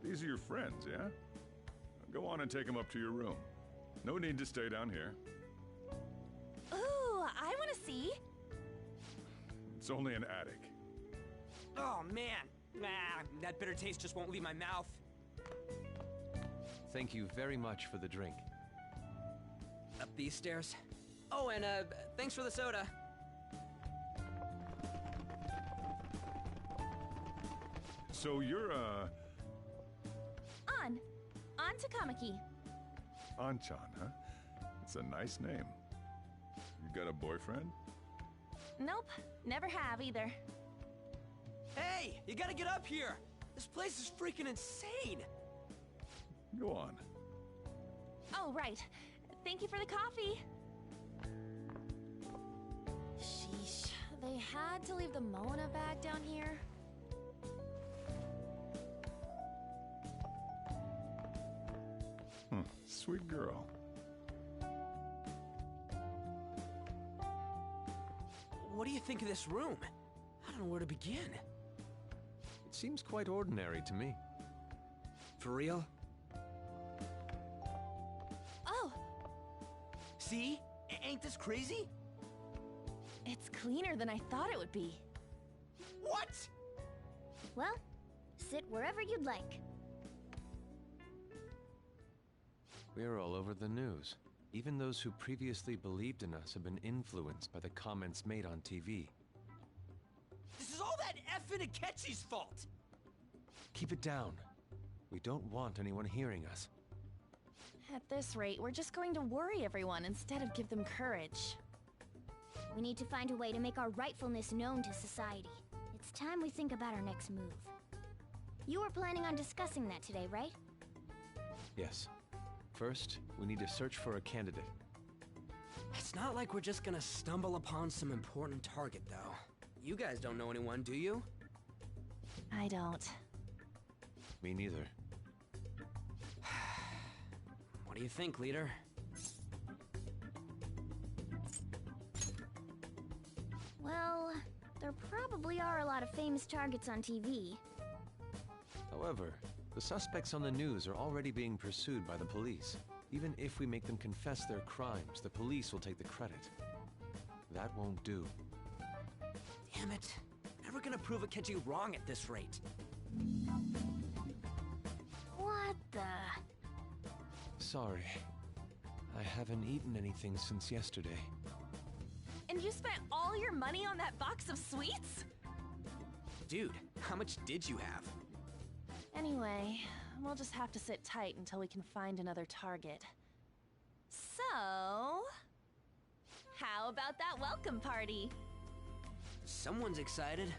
These are your friends, yeah? Go on and take them up to your room. No need to stay down here. Ooh, I want to see. It's only an attic. Oh, man. That bitter taste just won't leave my mouth. Thank you very much for the drink. Up these stairs. Oh, and thanks for the soda. So you're, On to Kamiki. Anchan, huh? It's a nice name. You got a boyfriend? Nope, never have either. Hey, you gotta get up here! This place is freaking insane! Go on. Oh, right. Thank you for the coffee. Sheesh, they had to leave the Moana bag down here. Sweet girl. What do you think of this room? I don't know where to begin. It seems quite ordinary to me. For real? Oh! See? Ain't this crazy? It's cleaner than I thought it would be. What? Well, sit wherever you'd like. We're all over the news. Even those who previously believed in us have been influenced by the comments made on TV. This is all that effing Akechi's fault! Keep it down. We don't want anyone hearing us. At this rate, we're just going to worry everyone instead of give them courage. We need to find a way to make our rightfulness known to society. It's time we think about our next move. You were planning on discussing that today, right? Yes. First, we need to search for a candidate. It's not like we're just gonna stumble upon some important target, though. You guys don't know anyone, do you? I don't. Me neither. What do you think, leader? Well, there probably are a lot of famous targets on TV. However, the suspects on the news are already being pursued by the police. Even if we make them confess their crimes, the police will take the credit. That won't do. Damn it. Never gonna prove Akechi wrong at this rate. What the? Sorry. I haven't eaten anything since yesterday. And you spent all your money on that box of sweets? Dude, How much did you have? Anyway, we'll just have to sit tight until we can find another target. So... how about that welcome party? Someone's excited.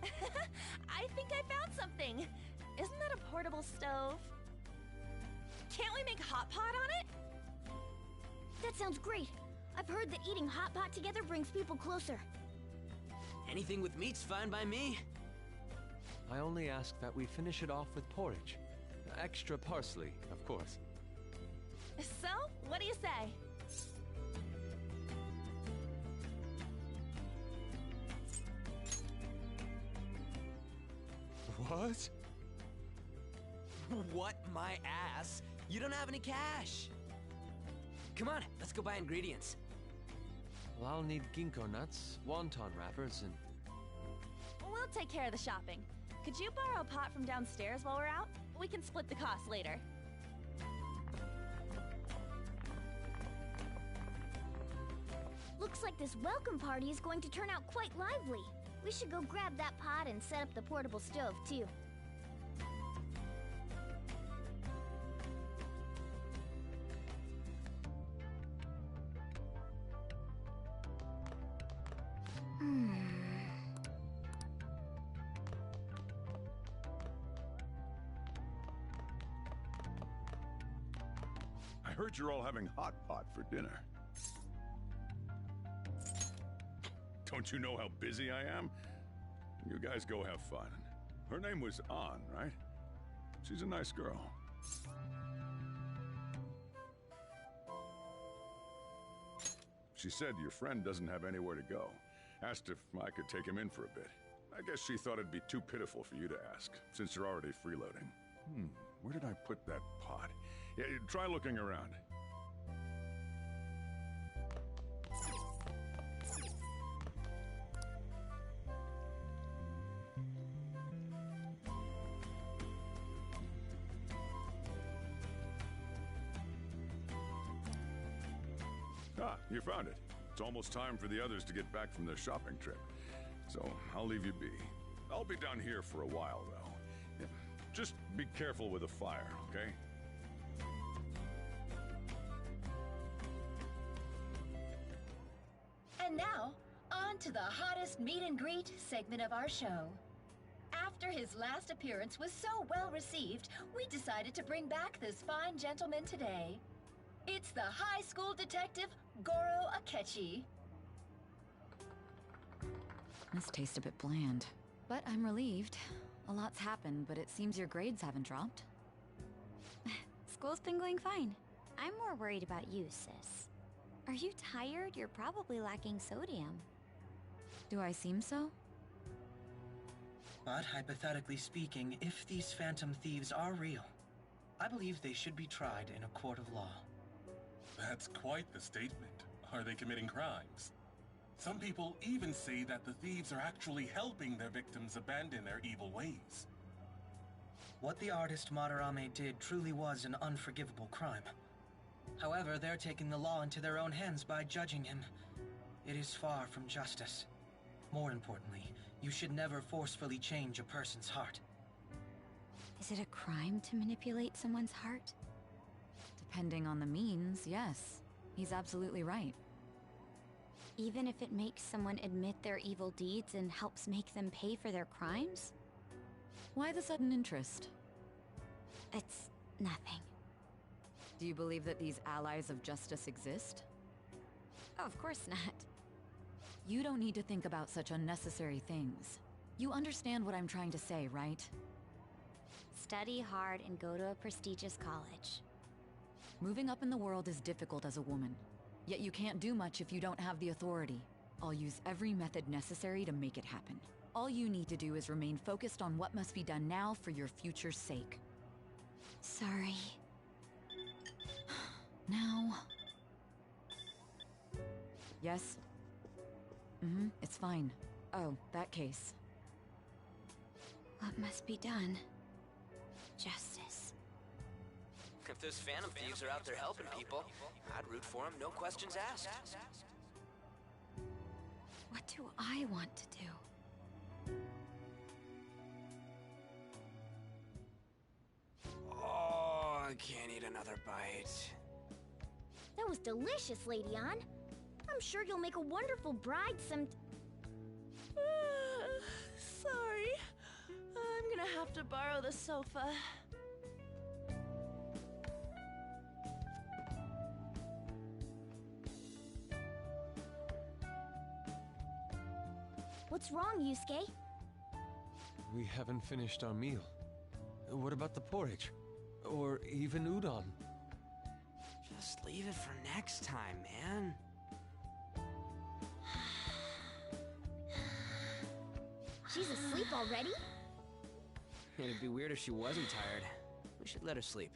I think I found something. Isn't that a portable stove? Can't we make hot pot on it? That sounds great. I've heard that eating hot pot together brings people closer. Anything with meat's fine by me. I only ask that we finish it off with porridge. Extra parsley, of course. So, what do you say? What? What? My ass? You don't have any cash. Come on, let's go buy ingredients. Well, I'll need ginkgo nuts, wonton wrappers, and... We'll take care of the shopping. Could you borrow a pot from downstairs while we're out? We can split the cost later. Looks like this welcome party is going to turn out quite lively. We should go grab that pot and set up the portable stove, too. I heard you're all having hot pot for dinner. Don't you know how busy I am? You guys go have fun. Her name was An, right? She's a nice girl. She said your friend doesn't have anywhere to go. Asked if I could take him in for a bit. I guess she thought it'd be too pitiful for you to ask, since you're already freeloading. Where did I put that pot? Yeah, try looking around. Ah, you found it. It's almost time for the others to get back from their shopping trip. So, I'll leave you be. I'll be down here for a while, though. Yeah, just be careful with the fire, okay? And now, on to the hottest meet and greet segment of our show. After his last appearance was so well received, we decided to bring back this fine gentleman today. It's the high school detective, Goro Akechi. This tastes a bit bland. But I'm relieved. A lot's happened, but it seems your grades haven't dropped. School's been going fine. I'm more worried about you, sis. Are you tired? You're probably lacking sodium. Do I seem so? But hypothetically speaking, if these phantom thieves are real, I believe they should be tried in a court of law. That's quite the statement. Are they committing crimes? Some people even say that the thieves are actually helping their victims abandon their evil ways. What the artist Madarame did truly was an unforgivable crime. However, they're taking the law into their own hands by judging him. It is far from justice. More importantly, you should never forcefully change a person's heart. Is it a crime to manipulate someone's heart? Depending on the means, yes. He's absolutely right. Even if it makes someone admit their evil deeds and helps make them pay for their crimes? Why the sudden interest? It's nothing. Do you believe that these allies of justice exist? Oh, of course not. You don't need to think about such unnecessary things. You understand what I'm trying to say, right? Study hard and go to a prestigious college. Moving up in the world is difficult as a woman. Yet you can't do much if you don't have the authority. I'll use every method necessary to make it happen. All you need to do is remain focused on what must be done now for your future's sake. Sorry. Now... Yes? It's fine. Oh, that case. What must be done? Justice. If those phantom thieves are out there helping people, I'd root for them, no questions asked. What do I want to do? I can't eat another bite. That was delicious, Lady Ann. I'm sure you'll make a wonderful bride some... Sorry. I'm gonna have to borrow the sofa. What's wrong, Yusuke? We haven't finished our meal. What about the porridge? Or even udon? Just leave it for next time, man. She's asleep already? It'd be weird if she wasn't tired. We should let her sleep.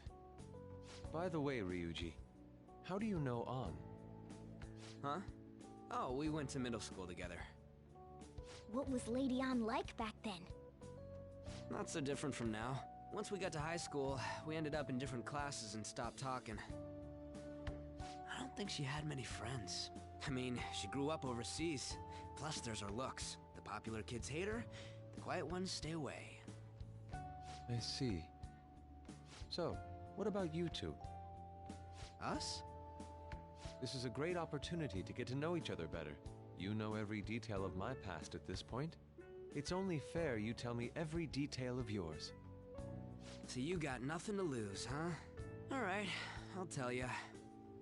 By the way, Ryuji, how do you know An? Huh? Oh, we went to middle school together. What was Lady Ann like back then? Not so different from now. Once we got to high school, we ended up in different classes and stopped talking. I don't think she had many friends. I mean, she grew up overseas. Plus, there's her looks. The popular kids hate her, the quiet ones stay away. I see. So, what about you two? Us? This is a great opportunity to get to know each other better. You know every detail of my past at this point. It's only fair you tell me every detail of yours. So you got nothing to lose, huh? Alright, I'll tell you.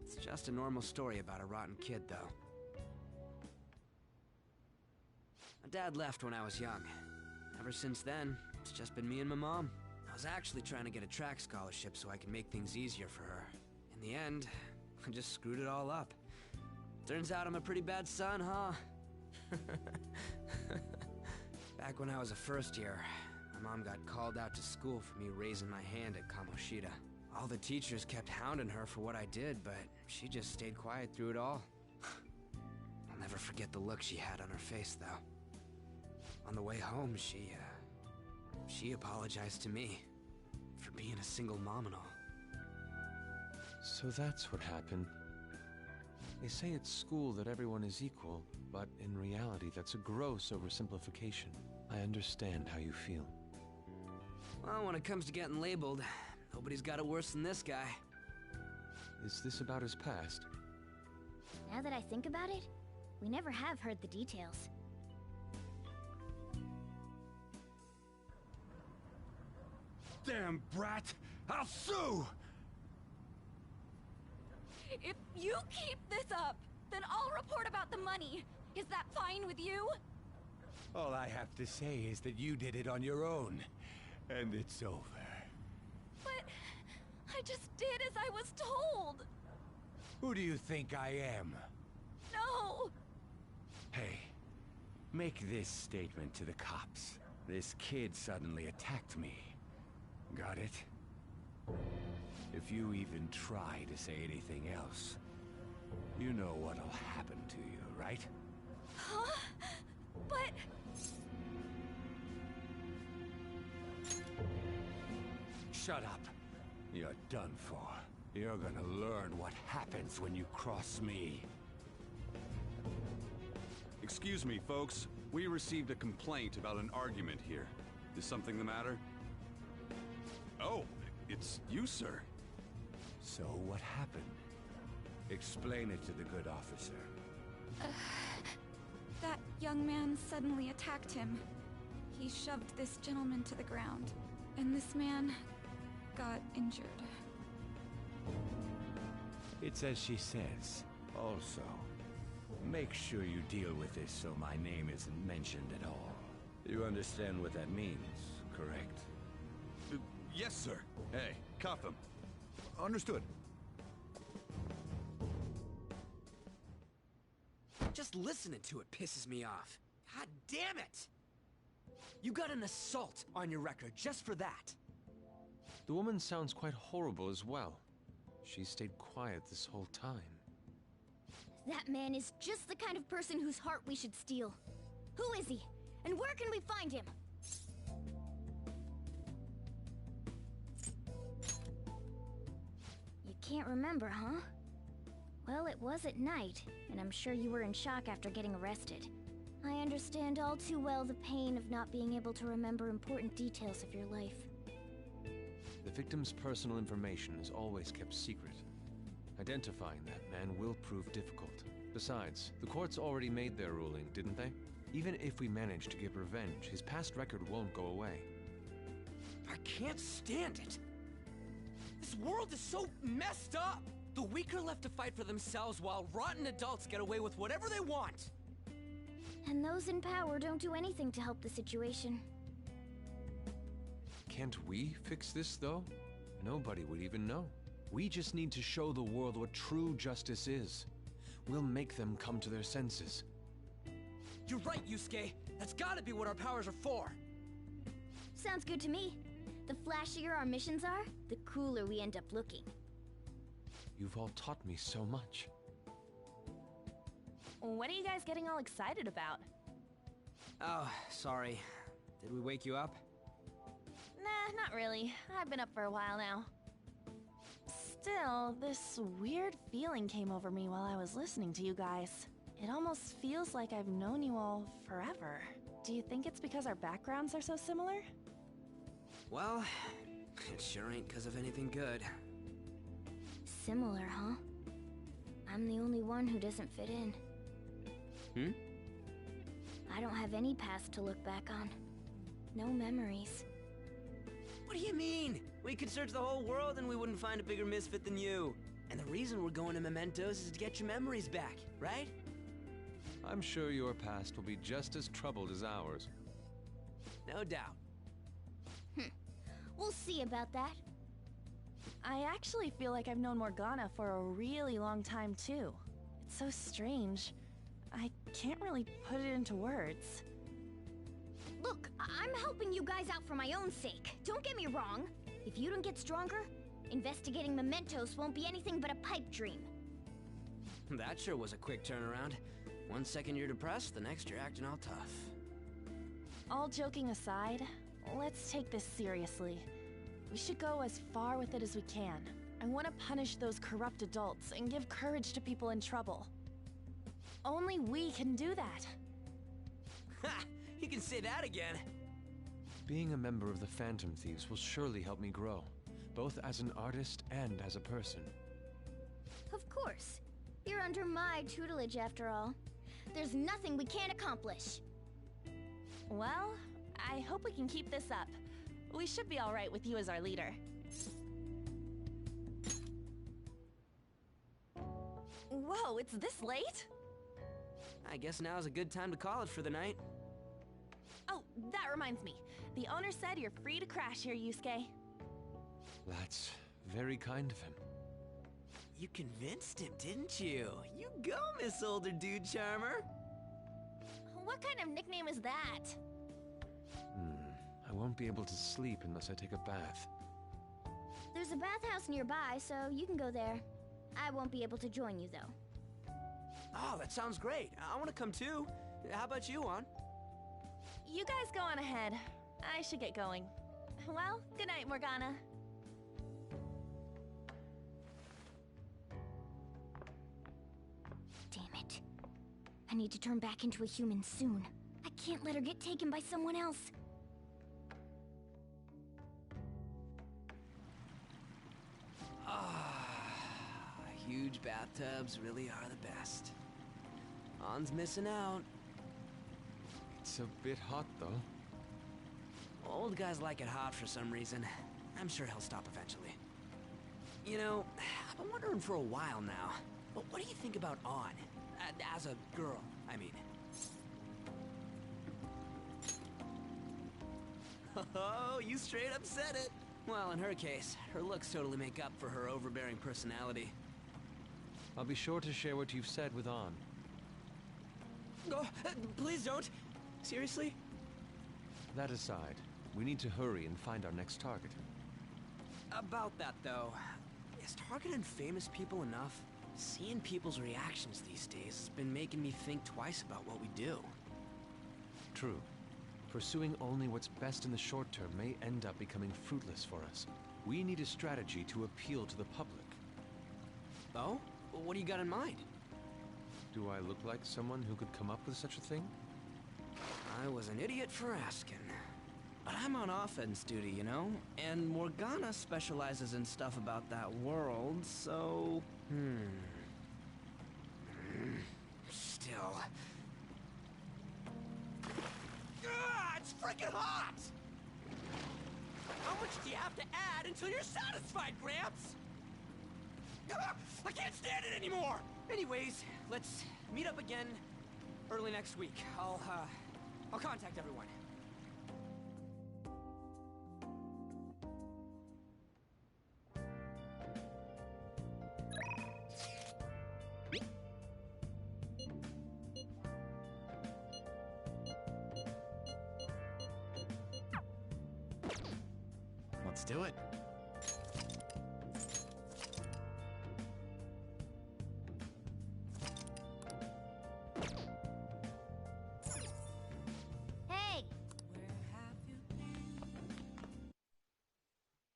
It's just a normal story about a rotten kid, though. My dad left when I was young. Ever since then, it's just been me and my mom. I was actually trying to get a track scholarship so I can make things easier for her. In the end, I just screwed it all up. Turns out I'm a pretty bad son, huh? Back when I was a first year, my mom got called out to school for me raising my hand at Kamoshida. All the teachers kept hounding her for what I did, but she just stayed quiet through it all. I'll never forget the look she had on her face, though. On the way home, she apologized to me for being a single mom and all. So that's what happened. They say at school that everyone is equal, but in reality that's a gross oversimplification. I understand how you feel. Well, when it comes to getting labeled, nobody's got it worse than this guy. Is this about his past? Now that I think about it, we never have heard the details. Damn brat! I'll sue! If you keep this up, then I'll report about the money. Is that fine with you? All I have to say is that you did it on your own, and it's over. But I just did as I was told. Who do you think I am? No! Hey, make this statement to the cops. This kid suddenly attacked me. Got it? If you even try to say anything else, you know what'll happen to you, right? Huh? But... Shut up. You're done for. You're gonna learn what happens when you cross me. Excuse me, folks. We received a complaint about an argument here. Is something the matter? Oh, it's you, sir. So what happened? Explain it to the good officer. That young man suddenly attacked him. He shoved this gentleman to the ground, and this man got injured. It's as she says. Also, make sure you deal with this so my name isn't mentioned at all. You understand what that means, correct? Yes, sir. Hey, cuff him. Understood. Just listening to it pisses me off. God damn it! You got an assault on your record just for that. The woman sounds quite horrible as well. She stayed quiet this whole time. That man is just the kind of person whose heart we should steal. Who is he? And where can we find him? You can't remember, huh? Well, it was at night, and I'm sure you were in shock after getting arrested. I understand all too well the pain of not being able to remember important details of your life. The victim's personal information is always kept secret. Identifying that man will prove difficult. Besides, the courts already made their ruling, didn't they? Even if we manage to get revenge, his past record won't go away. I can't stand it! This world is so messed up! The weak are left to fight for themselves while rotten adults get away with whatever they want! And those in power don't do anything to help the situation. Can't we fix this, though? Nobody would even know. We just need to show the world what true justice is. We'll make them come to their senses. You're right, Yusuke! That's gotta be what our powers are for! Sounds good to me. The flashier our missions are, the cooler we end up looking. You've all taught me so much. What are you guys getting all excited about? Oh, sorry. Did we wake you up? Nah, not really. I've been up for a while now. Still, this weird feeling came over me while I was listening to you guys. It almost feels like I've known you all forever. Do you think it's because our backgrounds are so similar? Well, it sure ain't because of anything good. Similar, huh? I'm the only one who doesn't fit in. I don't have any past to look back on. No memories. What do you mean? We could search the whole world and we wouldn't find a bigger misfit than you. And the reason we're going to Mementos is to get your memories back, right? I'm sure your past will be just as troubled as ours. No doubt. We'll see about that. I actually feel like I've known Morgana for a really long time, too. It's so strange. I can't really put it into words. Look, I'm helping you guys out for my own sake. Don't get me wrong. If you don't get stronger, investigating Mementos won't be anything but a pipe dream. That sure was a quick turnaround. 1 second you're depressed, the next you're acting all tough. All joking aside, let's take this seriously. We should go as far with it as we can. I want to punish those corrupt adults and give courage to people in trouble. Only we can do that. Ha! You can say that again! Being a member of the Phantom Thieves will surely help me grow, both as an artist and as a person. Of course. You're under my tutelage after all. There's nothing we can't accomplish. Well, I hope we can keep this up. We should be all right with you as our leader. Whoa, it's this late? I guess now's a good time to call it for the night. Oh, that reminds me. The owner said you're free to crash here, Yusuke. That's very kind of him. You convinced him, didn't you? You go, Miss Older Dude Charmer! What kind of nickname is that? I won't be able to sleep unless I take a bath. There's a bathhouse nearby, so you can go there. I won't be able to join you, though. Oh, that sounds great. I want to come too. How about you, Ann? You guys go on ahead. I should get going. Well, good night, Morgana. Damn it. I need to turn back into a human soon. I can't let her get taken by someone else. Huge bathtubs really are the best. Ann's missing out. It's a bit hot, though. Old guys like it hot for some reason. I'm sure he'll stop eventually. You know, I've been wondering for a while now. But what do you think about Ann? As a girl, I mean. Oh, you straight up said it. Well, in her case, her looks totally make up for her overbearing personality. I'll be sure to share what you've said with Ann. Oh, please don't. Seriously? That aside, we need to hurry and find our next target. About that, though, is targeting famous people enough? Seeing people's reactions these days has been making me think twice about what we do. True. Pursuing only what's best in the short term may end up becoming fruitless for us. We need a strategy to appeal to the public. Oh? What do you got in mind? Do I look like someone who could come up with such a thing? I was an idiot for asking. But I'm on offense duty, you know? And Morgana specializes in stuff about that world, so... Still... It's freaking hot! How much do you have to add until you're satisfied, Gramps? I can't stand it anymore! Anyways, let's meet up again early next week. I'll contact everyone. Let's do it.